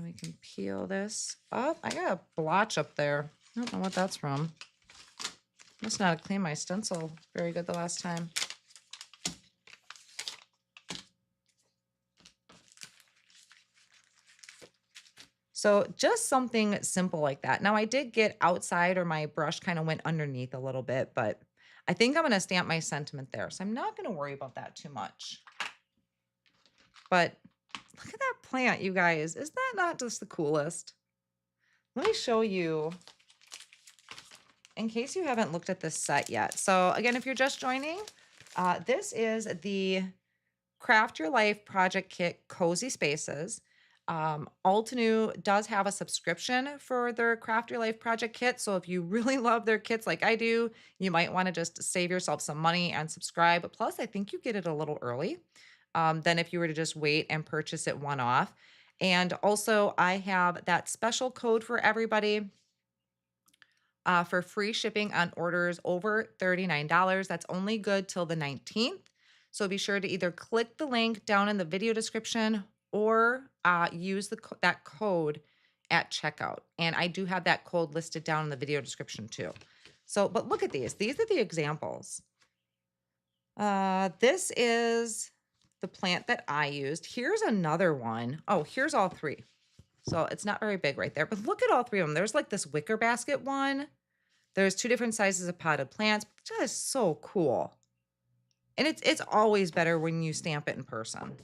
S2: we can peel this up. I got a blotch up there. I don't know what that's from. Must not have cleaned my stencil very good the last time. So just something simple like that. Now I did get outside or my brush kind of went underneath a little bit, but I think I'm going to stamp my sentiment there. So I'm not going to worry about that too much. But look at that plant, you guys. Is that not just the coolest? Let me show you in case you haven't looked at this set yet. So again, if you're just joining, this is the Craft Your Life Project Kit Cozy Spaces. Altenew does have a subscription for their Craft Your Life Project Kit. So if you really love their kits like I do, you might want to just save yourself some money and subscribe. Plus, I think you get it a little early than if you were to just wait and purchase it one off. And also, I have that special code for everybody for free shipping on orders over $39. That's only good till the 19th. So be sure to either click the link down in the video description or use that code at checkout. And I do have that code listed down in the video description too. So, but look at these. These are the examples. This is the plant that I used. Here's another one. Oh, here's all three. So it's not very big right there, but look at all three of them. There's like this wicker basket one. There's two different sizes of potted plants. Just so cool. And it's always better when you stamp it in person.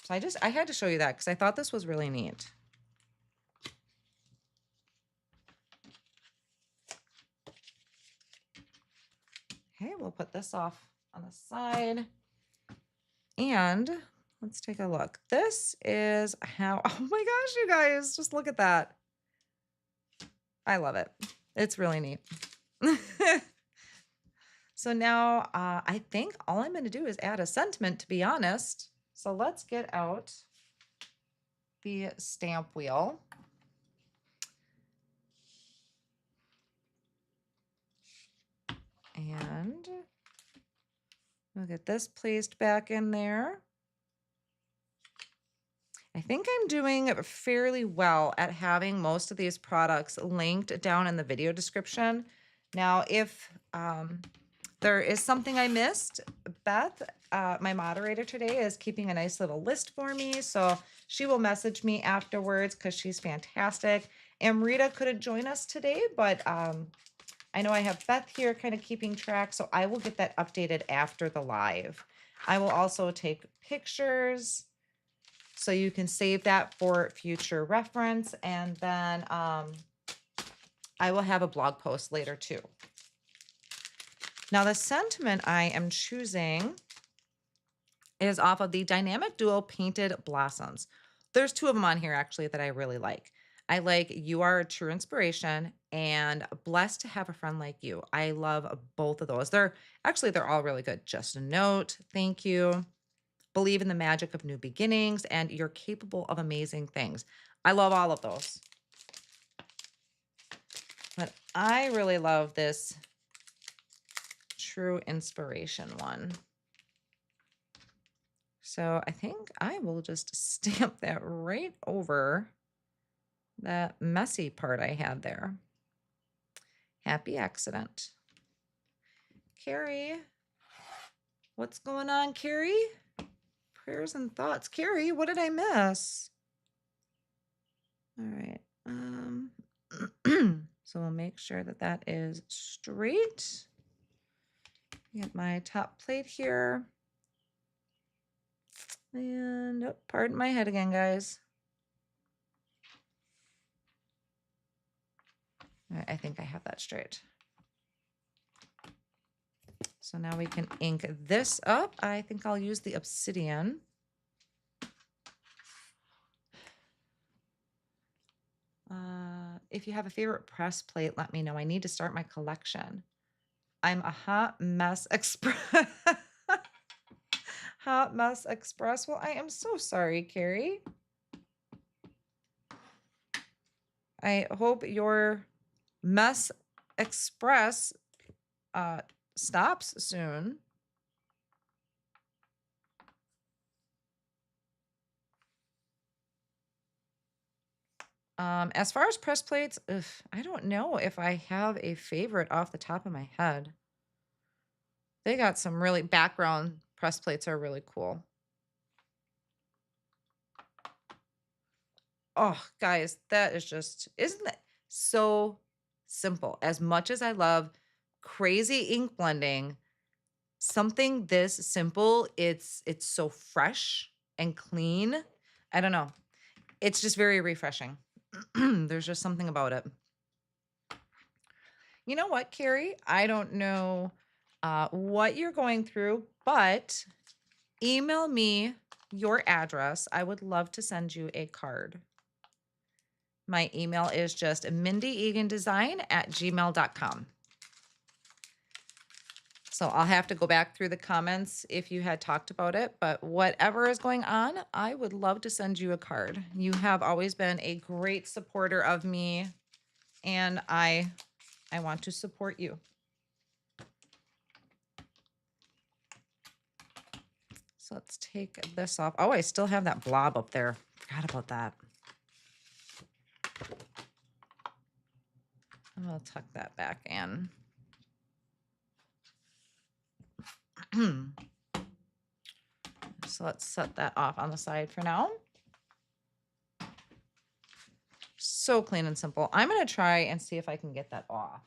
S2: So I had to show you that because I thought this was really neat. Okay, we'll put this off on the side. And let's take a look. This is how, oh my gosh, you guys, just look at that. I love it. It's really neat. So now I think all I'm going to do is add a sentiment, to be honest. So let's get out the stamp wheel. And we'll get this placed back in there. I think I'm doing fairly well at having most of these products linked down in the video description. Now, if there is something I missed, Beth, my moderator today, is keeping a nice little list for me. So she will message me afterwards because she's fantastic. Amrita couldn't join us today, but I know I have Beth here kind of keeping track, so I will get that updated after the live. I will also take pictures so you can save that for future reference, and then I will have a blog post later too. Now the sentiment I am choosing is off of the Dynamic Duo Painted Blossoms. There's two of them on here actually that I really like. I like You Are a True Inspiration and Blessed to Have a Friend Like You. I love both of those. They're all really good. Just a Note, Thank You, Believe in the Magic of New Beginnings, and You're Capable of Amazing Things. I love all of those. But I really love this True Inspiration one. So I think I will just stamp that right over that messy part I had there. Happy accident. Carrie, what's going on, Carrie? Prayers and thoughts. Carrie, what did I miss? All right. So we'll make sure that that is straight. Get my top plate here. And oh, pardon my head again, guys. All right, I think I have that straight. So now we can ink this up. I think I'll use the obsidian. If you have a favorite press plate, let me know. I need to start my collection. I'm a hot mess express. Hot mess express. Well, I am so sorry, Carrie. I hope your mess express stops soon. As far as press plates, I don't know if I have a favorite off the top of my head. They got some really background press plates are really cool. Oh, guys, that is just, isn't that so simple? As much as I love crazy ink blending, something this simple, it's so fresh and clean. I don't know. It's just very refreshing. There's just something about it. You know what, Carrie? I don't know what you're going through, but email me your address. I would love to send you a card. My email is just mindyegandesign@gmail.com. So I'll have to go back through the comments if you had talked about it, but whatever is going on, I would love to send you a card. You have always been a great supporter of me, and I want to support you. So let's take this off. Oh, I still have that blob up there. Forgot about that. I'll tuck that back in. So let's set that off on the side for now. So clean and simple. I'm going to try and see if I can get that off.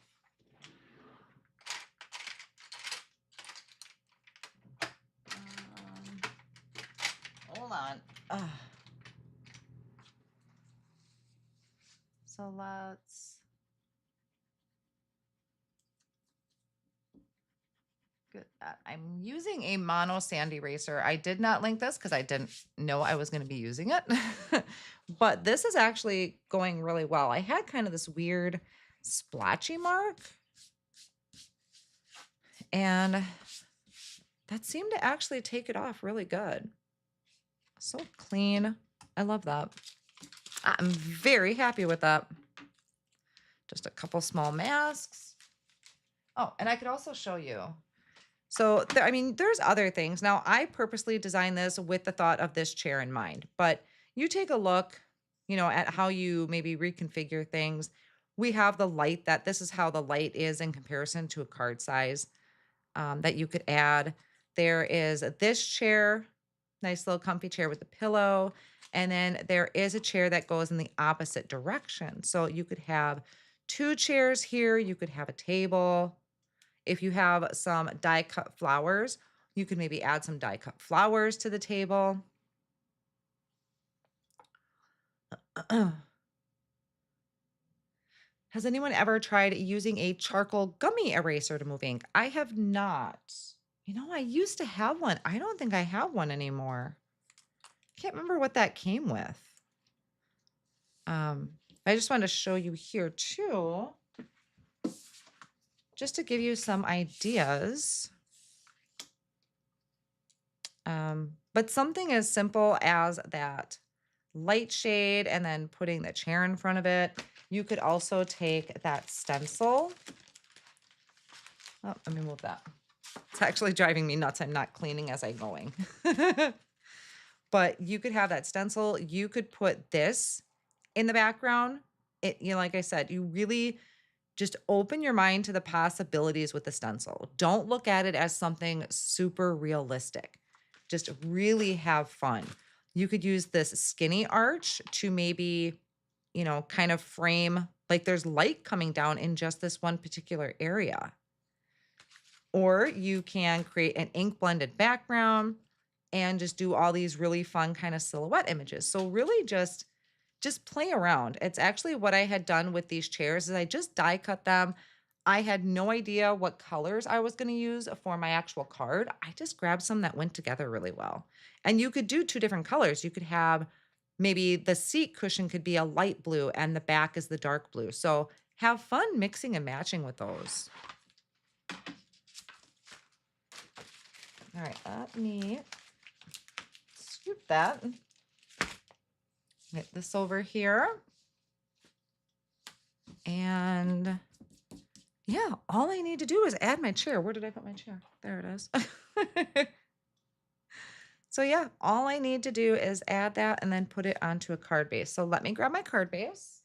S2: Hold on. So let's get that. I'm using a mono sand eraser. I did not link this because I didn't know I was going to be using it. But this is actually going really well. I had kind of this weird splotchy mark. And that seemed to actually take it off really good. So clean. I love that. I'm very happy with that. Just a couple small masks. Oh, and I could also show you. So, I mean, there's other things. Now, I purposely designed this with the thought of this chair in mind, but you take a look, at how you maybe reconfigure things. We have the light this is how the light is in comparison to a card size that you could add. There is this chair, nice little comfy chair with a pillow. And then there is a chair that goes in the opposite direction. So you could have 2 chairs here. You could have a table. If you have some die cut flowers, you could maybe add some die cut flowers to the table. Has anyone ever tried using a charcoal gummy eraser to move ink? I have not. I used to have one. I don't think I have one anymore. Can't remember what that came with. I just wanted to show you here too, just to give you some ideas. But something as simple as that light shade and then putting the chair in front of it. You could also take that stencil. Oh, let me move that. It's actually driving me nuts. I'm not cleaning as I'm going. But you could have that stencil. You could put this in the background. Like I said, you really just open your mind to the possibilities with the stencil. Don't look at it as something super realistic. Just really have fun. You could use this skinny arch to maybe, kind of frame, like there's light coming down in just this one particular area. Or you can create an ink blended background and just do all these really fun kind of silhouette images. So really just play around. It's actually what I had done with these chairs is I just die cut them. I had no idea what colors I was going to use for my actual card. I just grabbed some that went together really well. And you could do 2 different colors. You could have maybe the seat cushion could be a light blue and the back is the dark blue. So have fun mixing and matching with those. All right, let me scoop that. Get this over here. And yeah, all I need to do is add my chair. Where did I put my chair? There it is. So yeah, all I need to do is add that and then put it onto a card base. So let me grab my card base.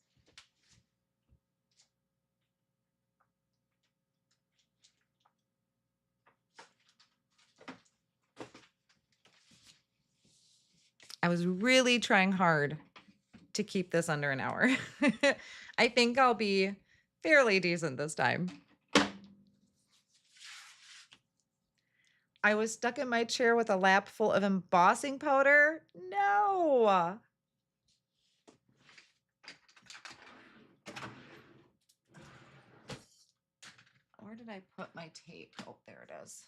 S2: I was really trying hard to keep this under an hour. I think I'll be fairly decent this time. I was stuck in my chair with a lap full of embossing powder. No. Where did I put my tape? Oh, there it is.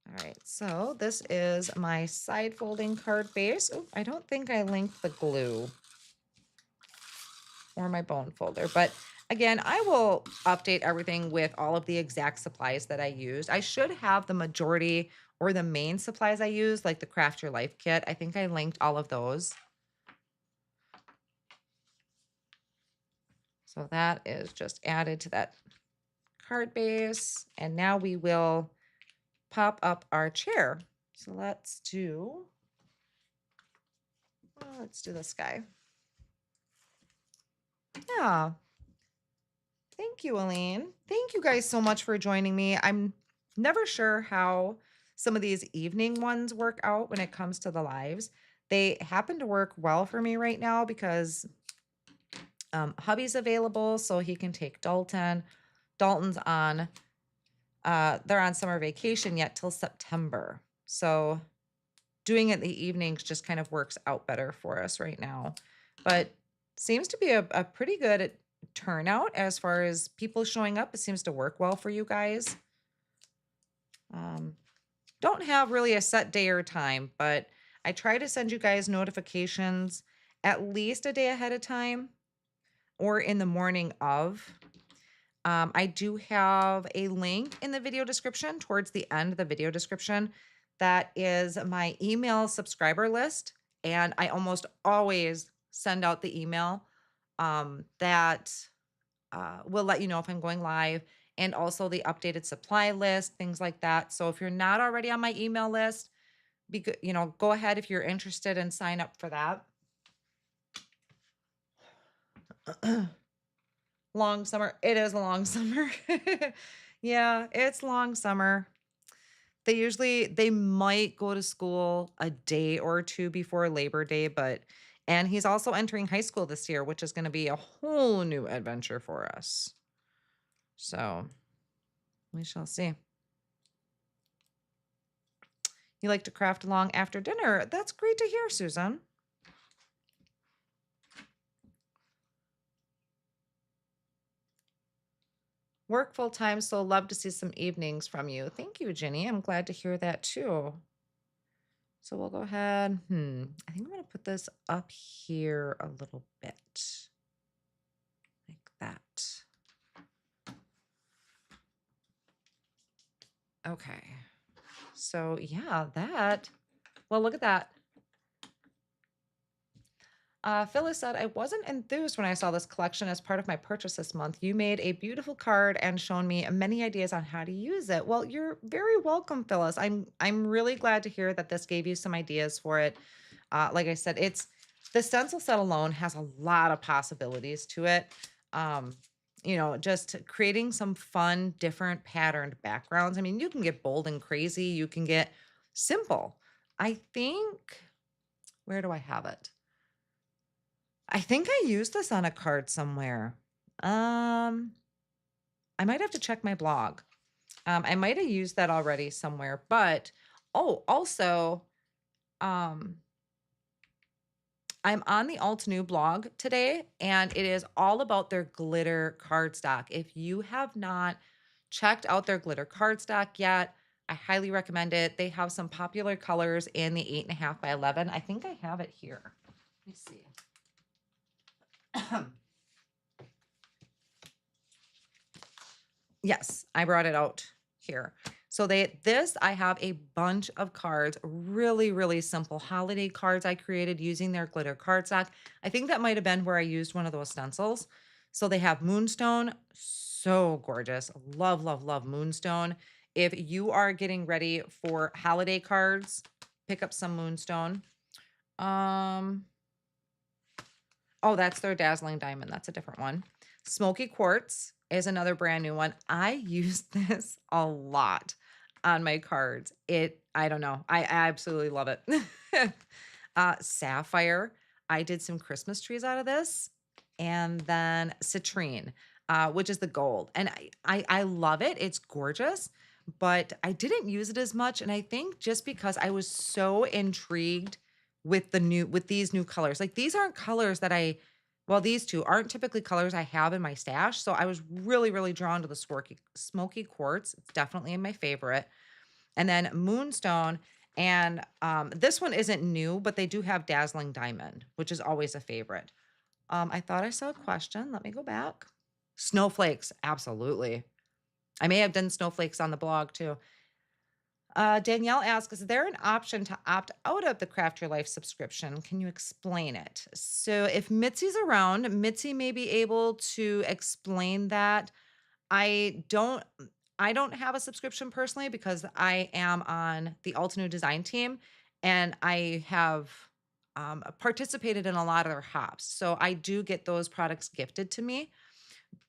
S2: All right, so this is my side folding card base. Oh, I don't think I linked the glue or my bone folder, but again, I will update everything with all of the exact supplies that I used. I should have the majority or the main supplies I used, like the Craft Your Life kit. I think I linked all of those. So that is just added to that card base. And now we will pop up our chair. So let's do this guy. Yeah. Thank you, Elaine. Thank you guys so much for joining me. I'm never sure how some of these evening ones work out when it comes to the lives. They happen to work well for me right now because hubby's available, so he can take Dalton. Dalton's on they're on summer vacation yet till September. So doing it in the evenings just kind of works out better for us right now. But seems to be a pretty good turnout as far as people showing up. It seems to work well for you guys. Don't have really a set day or time, but I try to send you guys notifications at least a day ahead of time or in the morning of. I do have a link in the video description towards the end of the video description. That is my email subscriber list. And I almost always send out the email that will let you know if I'm going live and also the updated supply list, things like that. So if you're not already on my email list, go ahead if you're interested and sign up for that. Long summer. It is a long summer. Yeah, it's long summer. They might go to school a day or two before Labor Day, and he's also entering high school this year, which is going to be a whole new adventure for us. So we shall see. You like to craft along after dinner? That's great to hear, Susan. Work full time, so love to see some evenings from you. Thank you, Jenny. I'm glad to hear that too. So we'll go ahead. I think I'm going to put this up here a little bit. Like that. Okay. So yeah, well, look at that. Phyllis said, I wasn't enthused when I saw this collection as part of my purchase this month. You made a beautiful card and shown me many ideas on how to use it. Well, you're very welcome, Phyllis. I'm really glad to hear that this gave you some ideas for it. Like I said, the stencil set alone has a lot of possibilities to it. Just creating some fun, different patterned backgrounds. I mean, you can get bold and crazy. You can get simple. I think, where do I have it? I think I used this on a card somewhere. I might have to check my blog. I might have used that already somewhere, but also, I'm on the Alt New blog today, and it is all about their glitter cardstock. If you have not checked out their glitter cardstock yet, I highly recommend it. They have some popular colors in the 8.5 by 11. I think I have it here. Let me see. Yes, I brought it out here. So I have a bunch of cards, really, really simple holiday cards I created using their glitter cardstock. I think that might have been where I used one of those stencils. So they have Moonstone, so gorgeous. Love, love, love Moonstone. If you are getting ready for holiday cards, pick up some Moonstone. Oh, that's their Dazzling Diamond. That's a different one. Smoky Quartz is another brand new one. I use this a lot on my cards. I don't know. I absolutely love it. Sapphire. I did some Christmas trees out of this. And then Citrine, which is the gold. And I love it. It's gorgeous, but I didn't use it as much. And I think just because I was so intrigued with these new colors. Like these aren't colors that these two aren't typically colors I have in my stash. So I was really, really drawn to the smoky quartz. It's definitely my favorite. And then Moonstone. And this one isn't new, but they do have Dazzling Diamond, which is always a favorite. I thought I saw a question. Let me go back. Snowflakes. Absolutely. I may have done snowflakes on the blog too. Danielle asks, is there an option to opt out of the Craft Your Life subscription? Can you explain it? So if Mitzi's around, Mitzi may be able to explain that. I don't have a subscription personally because I am on the Altenew design team and I have participated in a lot of their hops. So I do get those products gifted to me.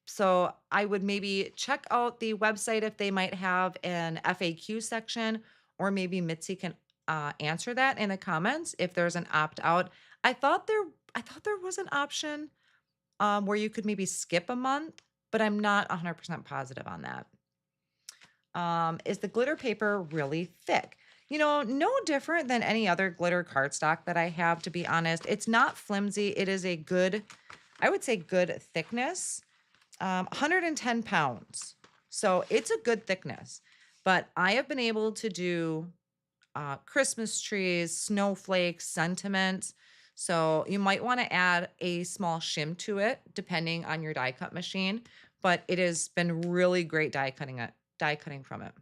S2: So I would maybe check out the website if they might have an FAQ section, or maybe Mitzi can answer that in the comments if there's an opt out. I thought there was an option where you could maybe skip a month, but I'm not 100% positive on that. Is the glitter paper really thick? No different than any other glitter cardstock that I have, to be honest. It's not flimsy. It is a good, I would say, good thickness. 110 pounds. So it's a good thickness. But I have been able to do Christmas trees, snowflakes, sentiments. So you might want to add a small shim to it, depending on your die cut machine. But it has been really great die cutting from it.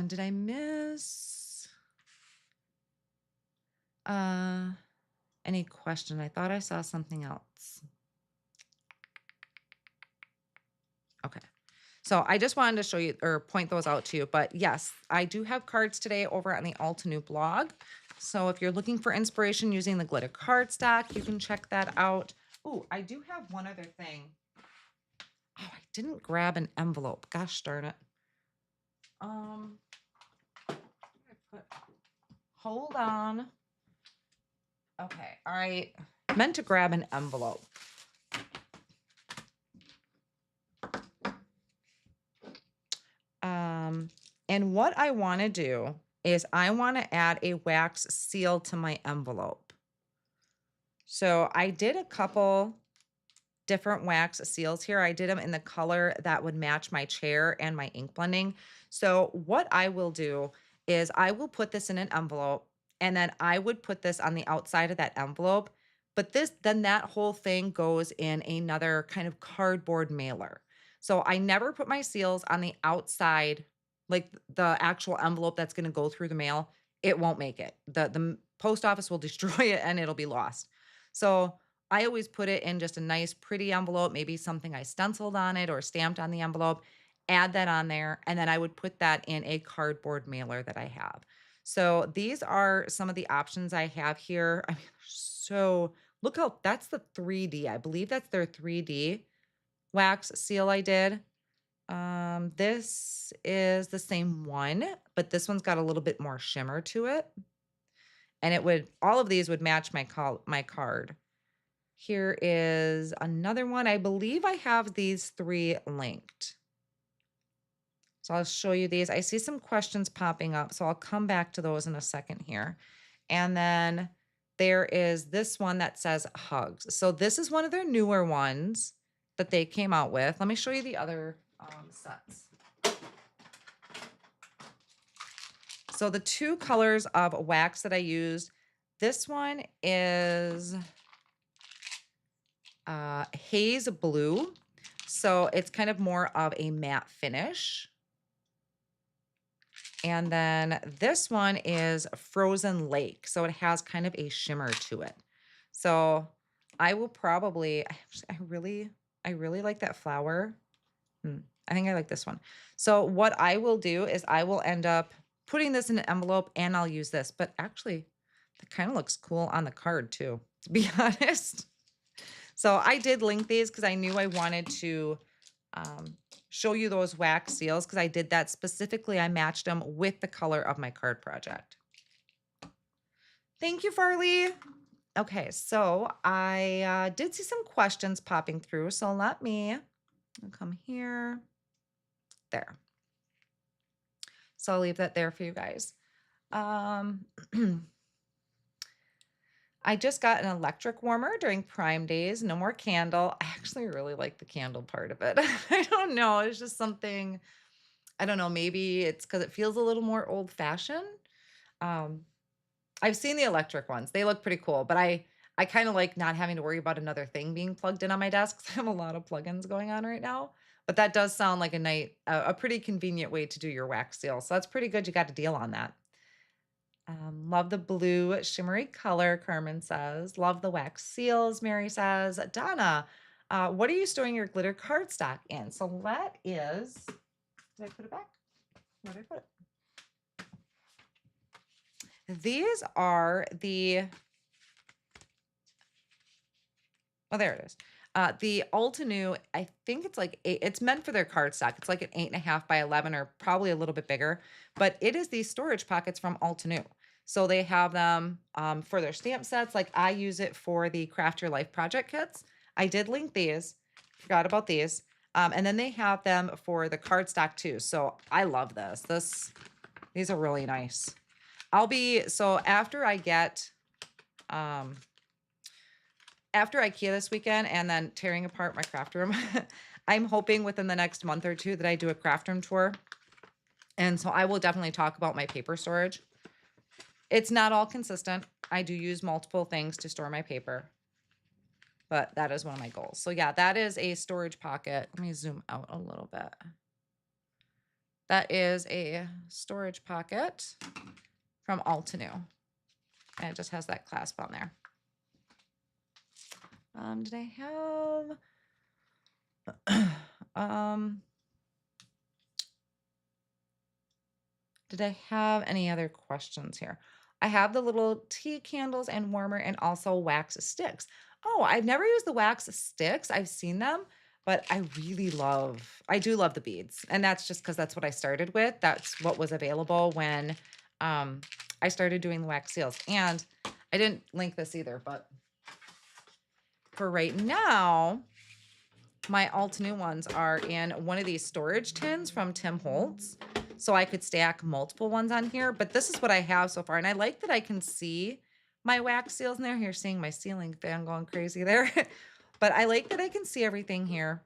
S2: Did I miss any question? I thought I saw something else. Okay. So I just wanted to show you or point those out to you. But yes, I do have cards today over on the Altenew blog. So if you're looking for inspiration using the glitter cardstock, you can check that out. Oh, I do have one other thing. Oh, I didn't grab an envelope. Gosh darn it. Hold on. Okay, I meant to grab an envelope. And what I want to do is I want to add a wax seal to my envelope. So I did a couple different wax seals here. I did them in the color that would match my chair and my ink blending. So what I will do is I will put this in an envelope, and then I would put this on the outside of that envelope. But then that whole thing goes in another kind of cardboard mailer. So I never put my seals on the outside, like the actual envelope that's going to go through the mail. It won't make it. The post office will destroy it and it'll be lost. So I always put it in just a nice, pretty envelope, maybe something I stenciled on it or stamped on the envelope, add that on there, and then I would put that in a cardboard mailer that I have. So these are some of the options I have here. I mean, so look how that's the 3D. I believe that's their 3D wax seal I did. This is the same one, but this one's got a little bit more shimmer to it. And all of these would match my card. Here is another one. I believe I have these 3 linked. So I'll show you these. I see some questions popping up, so I'll come back to those in a second here. And then there is this one that says hugs. So this is one of their newer ones that they came out with. Let me show you the other sets. So the 2 colors of wax that I used, this one is haze blue. So it's kind of more of a matte finish. And then this one is frozen lake. So it has kind of a shimmer to it. So I will probably, I really like that flower. I think I like this one. So what I will do is I will end up putting this in an envelope and I'll use this. But actually, that kind of looks cool on the card too, to be honest. So I did link these because I knew I wanted to show you those wax seals because I did that specifically. I matched them with the color of my card project. Thank you, Farley. Okay, so I did see some questions popping through. So let me come here. There. So I'll leave that there for you guys. I just got an electric warmer during Prime Days. No more candle. I actually really like the candle part of it. I don't know. It's just something, I don't know. Maybe it's because it feels a little more old fashioned. I've seen the electric ones. They look pretty cool, but I kind of like not having to worry about another thing being plugged in on my desk. I have a lot of plugins going on right now, but that does sound like a pretty convenient way to do your wax seal. So that's pretty good. You got a deal on that. Love the blue shimmery color, Carmen says. Love the wax seals, Mary says. Donna, what are you storing your glitter cardstock in? So that is, did I put it back? Where did I put it? These are the, oh, there it is. The Altenew, I think it's like it's meant for their cardstock. It's like an 8.5 by 11 or probably a little bit bigger, but it is these storage pockets from Altenew. So they have them for their stamp sets. Like I use it for the Craft Your Life project kits. I did link these, forgot about these. And then they have them for the cardstock too. So I love this. These are really nice. So um, after IKEA this weekend and then tearing apart my craft room, I'm hoping within the next month or two that I do a craft room tour. And so I will definitely talk about my paper storage. It's not all consistent. I do use multiple things to store my paper, but that is one of my goals. So yeah, that is a storage pocket. Let me zoom out a little bit. That is a storage pocket from Altenew. And it just has that clasp on there. Did I have did I have any other questions here? I have the little tea candles and warmer and also wax sticks. Oh, I've never used the wax sticks. I've seen them, but I do love the beads. And that's just because that's what I started with. That's what was available when um, I started doing the wax seals. And I didn't link this either, but for right now, my Altenew ones are in one of these storage tins from Tim Holtz. So I could stack multiple ones on here, but this is what I have so far. And I like that I can see my wax seals in there. You're seeing my ceiling fan going crazy there. But I like that I can see everything here.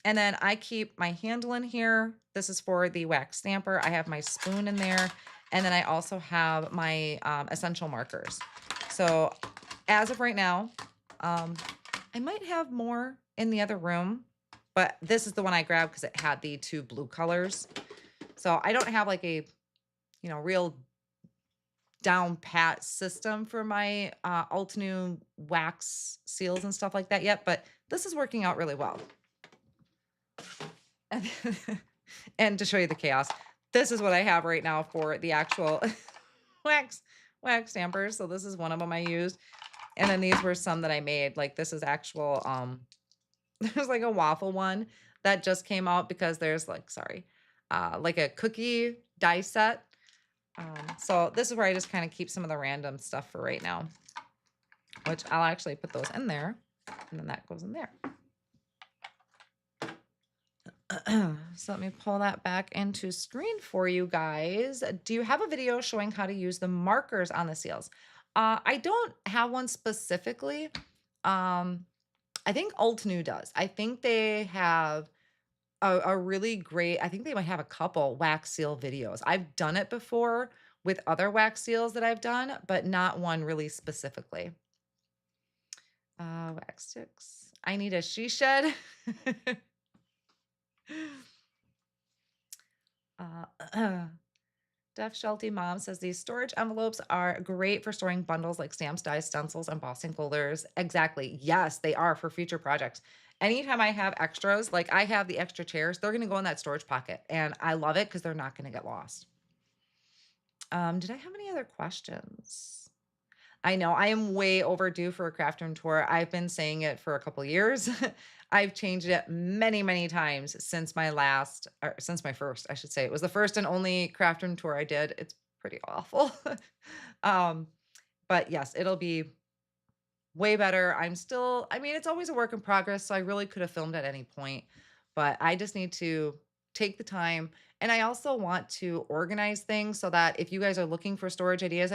S2: And then I keep my handle in here. This is for the wax stamper. I have my spoon in there. And then I also have my essential markers. So as of right now, I might have more in the other room, but this is the one I grabbed because it had the two blue colors. So I don't have like a, real down pat system for my Altenew wax seals and stuff like that yet, but this is working out really well. And to show you the chaos, this is what I have right now for the actual wax stampers. So this is one of them I used. And then these were some that I made. Like this is actual, there's like a waffle one that just came out because there's like a cookie die set. So this is where I just kind of keep some of the random stuff for right now, which I'll actually put those in there. And then that goes in there. So let me pull that back into screen for you guys. Do you have a video showing how to use the markers on the seals? I don't have one specifically. I think Altenew does. I think they have a really great, I think they might have a couple wax seal videos. I've done it before with other wax seals that I've done, but not one really specifically. Wax sticks. I need a she shed. Def Shelty Mom says these storage envelopes are great for storing bundles like stamps, dies, stencils, embossing folders. Exactly. Yes, they are for future projects. Anytime I have extras, like I have the extra chairs, they're going to go in that storage pocket. And I love it because they're not going to get lost. Did I have any other questions? I know I am way overdue for a craft room tour. I've been saying it for a couple years. I've changed it many, many times since my first, I should say. It was the first and only craft room tour I did. It's pretty awful. But yes, it'll be way better. It's always a work in progress. So I really could have filmed at any point, but I just need to take the time. And I also want to organize things so that if you guys are looking for storage ideas,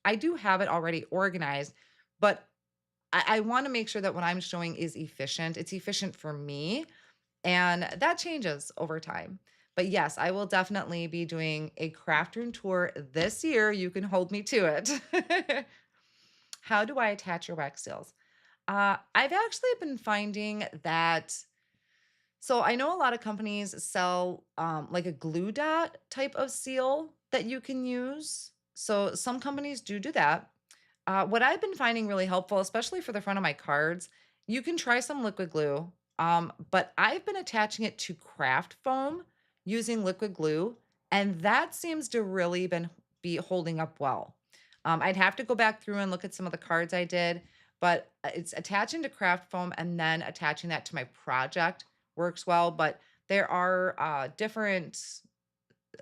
S2: I do have it already organized, but I want to make sure that what I'm showing is efficient. It's efficient for me, and that changes over time. But yes, I will definitely be doing a craft room tour this year. You can hold me to it. How do I attach your wax seals? I've actually been finding that. So I know a lot of companies sell like a glue dot type of seal that you can use. So some companies do that. What I've been finding really helpful, especially for the front of my cards, you can try some liquid glue. But I've been attaching it to craft foam using liquid glue, and that seems to be holding up well. I'd have to go back through and look at some of the cards I did, but it's attaching to craft foam and then attaching that to my project works well. But there are different,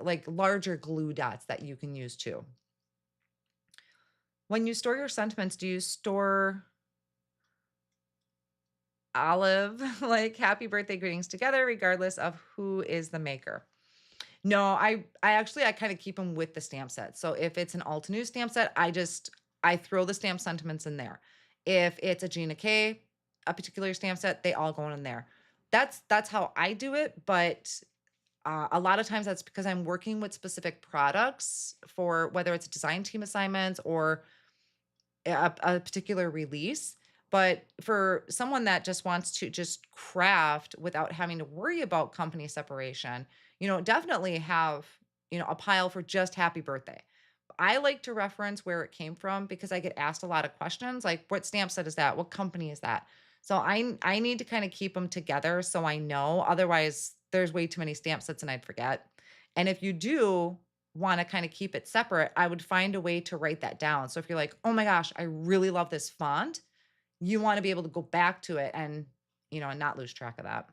S2: like larger glue dots that you can use too. When you store your sentiments, do you store olive like happy birthday greetings together regardless of who is the maker? No, I kind of keep them with the stamp set. So if it's an Alta News stamp set, I throw the stamp sentiments in there. If it's a Gina K, a particular stamp set, they all go in there. That's how I do it, but a lot of times that's because I'm working with specific products for whether it's design team assignments or a particular release. But for someone that just wants to just craft without having to worry about company separation, definitely have, a pile for just happy birthday. I like to reference where it came from because I get asked a lot of questions like what stamp set is that? What company is that? So I need to kind of keep them together so I know. Otherwise, there's way too many stamp sets and I'd forget. And if you do want to kind of keep it separate, I would find a way to write that down. So if you're like, "Oh my gosh, I really love this font," you want to be able to go back to it and, and not lose track of that.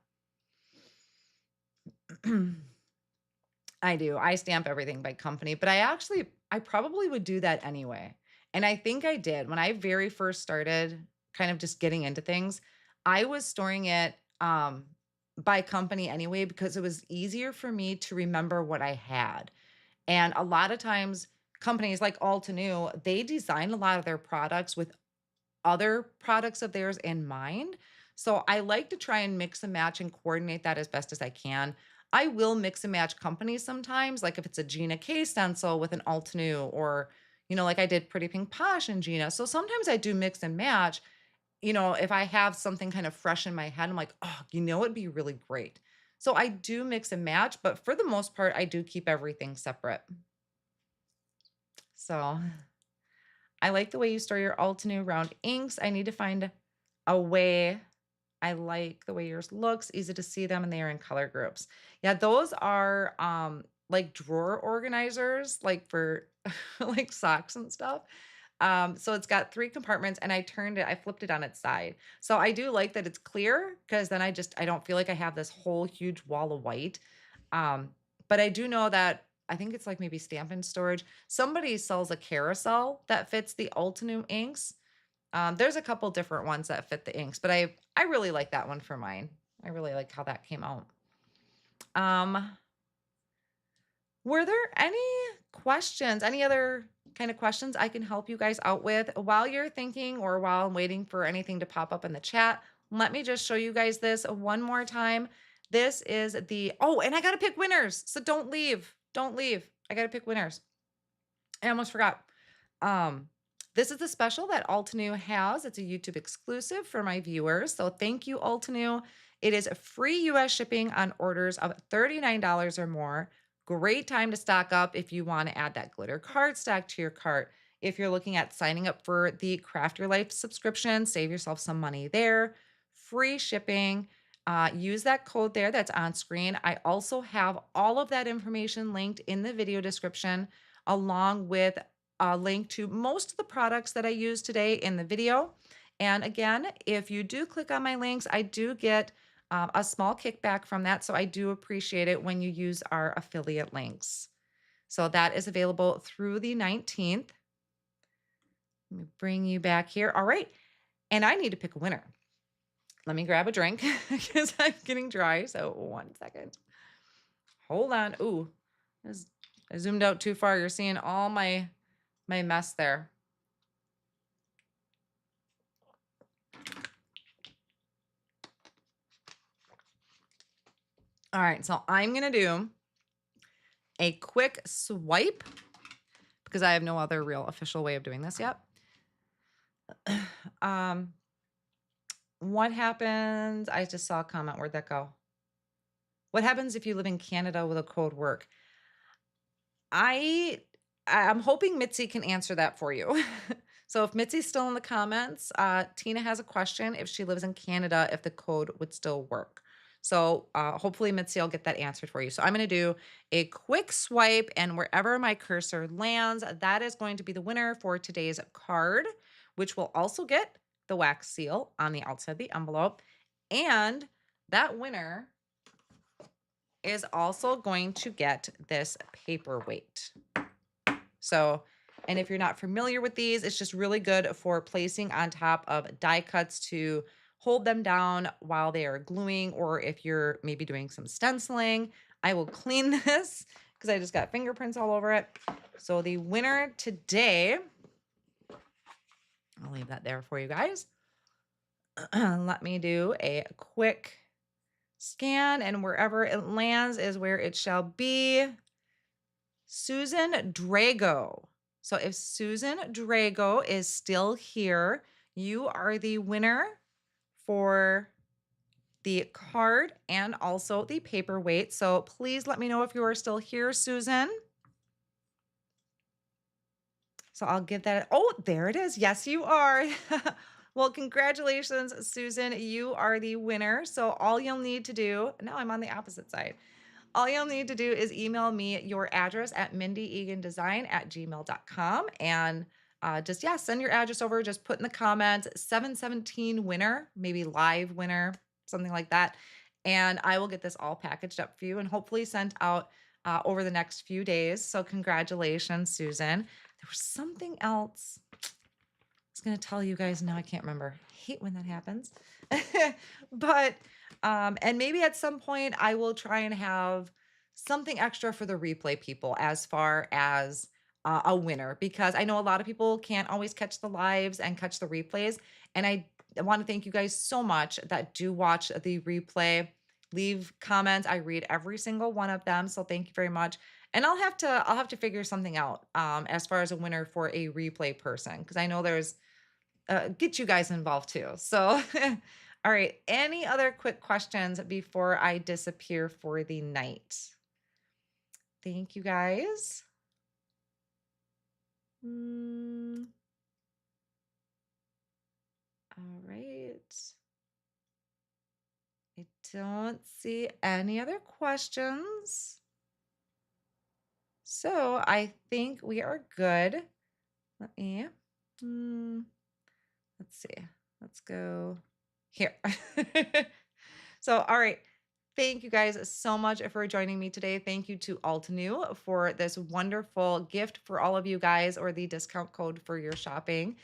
S2: I do. I stamp everything by company, but I probably would do that anyway. And I think I did when I very first started kind of just getting into things. I was storing it by company anyway because it was easier for me to remember what I had. And a lot of times companies like Alta New, they design a lot of their products with other products of theirs in mind. So I like to try and mix and match and coordinate that as best as I can. I will mix and match companies sometimes, like if it's a Gina K stencil with an Alt New, or, like I did Pretty Pink Posh and Gina. So sometimes I do mix and match. If I have something kind of fresh in my head, I'm like, oh, it'd be really great. So I do mix and match, but for the most part, I do keep everything separate. So I like the way you store your Altenew round inks. I need to find a way. I like the way yours looks, easy to see them, and they are in color groups. Yeah, those are like drawer organizers, like for like socks and stuff. So it's got 3 compartments and I flipped it on its side. So I do like that it's clear because then I don't feel like I have this whole huge wall of white. Um, but I do know that I think it's like maybe Stampin' Storage. Somebody sells a carousel that fits the Ultimu inks. There's a couple different ones that fit the inks, but I really like that one for mine. I really like how that came out. Um, were there any questions, any other kind of questions I can help you guys out with while you're thinking or while I'm waiting for anything to pop up in the chat? Let me just show you guys this one more time. This is oh, and I got to pick winners. So don't leave. Don't leave. I got to pick winners. I almost forgot. This is the special that Altenew has. It's a YouTube exclusive for my viewers. So thank you, Altenew. It is free US shipping on orders of $39 or more. Great time to stock up if you want to add that glitter card stack to your cart. If you're looking at signing up for the Craft Your Life subscription, save yourself some money there. Free shipping. Use that code there that's on screen. I also have all of that information linked in the video description, along with a link to most of the products that I use today in the video. And again, if you do click on my links, I do get a small kickback from that. So I do appreciate it when you use our affiliate links. So that is available through the 19th. Let me bring you back here. All right. And I need to pick a winner. Let me grab a drink because I'm getting dry. So 1 second. Hold on. Ooh, I zoomed out too far. You're seeing all my mess there. All right, so I'm going to do a quick swipe because I have no other real official way of doing this yet. What happens? I just saw a comment. Where'd that go? What happens if you live in Canada with a code work? I'm hoping Mitzi can answer that for you. So if Mitzi's still in the comments, Tina has a question if she lives in Canada, if the code would still work. So hopefully Mitzi will get that answered for you. So I'm going to do a quick swipe, and wherever my cursor lands, that is going to be the winner for today's card, which will also get the wax seal on the outside of the envelope. And that winner is also going to get this paperweight. So, and if you're not familiar with these, it's just really good for placing on top of die cuts to hold them down while they are gluing, or if you're maybe doing some stenciling. I will clean this because I just got fingerprints all over it. So the winner today, I'll leave that there for you guys. Let me do a quick scan, and wherever it lands is where it shall be. Susan Drago. So if Susan Drago is still here, you are the winner for the card and also the paperweight. So please let me know if you are still here, Susan. So I'll give that. Oh, there it is. Yes, you are. Well, congratulations, Susan. You are the winner. So all you'll need to do, now I'm on the opposite side. All you'll need to do is email me your address at mindyegandesign@gmail.com and just, yeah, send your address over. Just put in the comments 717 winner, maybe live winner, something like that. And I will get this all packaged up for you and hopefully sent out over the next few days. So congratulations, Susan. There was something else I was going to tell you guys. Now I can't remember. I hate when that happens. But and maybe at some point I will try and have something extra for the replay people as far as a winner, because I know a lot of people can't always catch the lives and catch the replays. And I want to thank you guys so much that do watch the replay. Leave comments. I read every single one of them. So thank you very much. And I'll have to figure something out as far as a winner for a replay person, because I know there's get you guys involved too. So all right. Any other quick questions before I disappear for the night? Thank you guys. All right. I don't see any other questions. So I think we are good. Let me, let's see. Let's go here. So, all right. Thank you guys so much for joining me today. Thank you to Altenew for this wonderful gift for all of you guys, or the discount code for your shopping.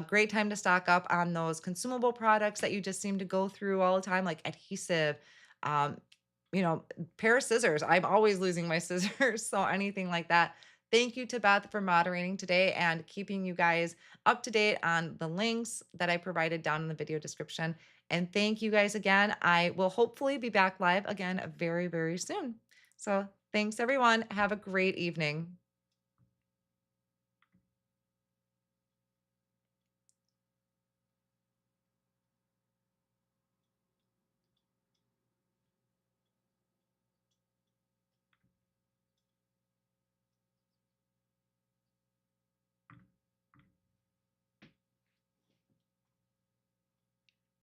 S2: Great time to stock up on those consumable products that you just seem to go through all the time, like adhesive, pair of scissors. I'm always losing my scissors. So anything like that. Thank you to Beth for moderating today and keeping you guys up to date on the links that I provided down in the video description. And thank you guys again. I will hopefully be back live again very, very soon. So thanks everyone. Have a great evening.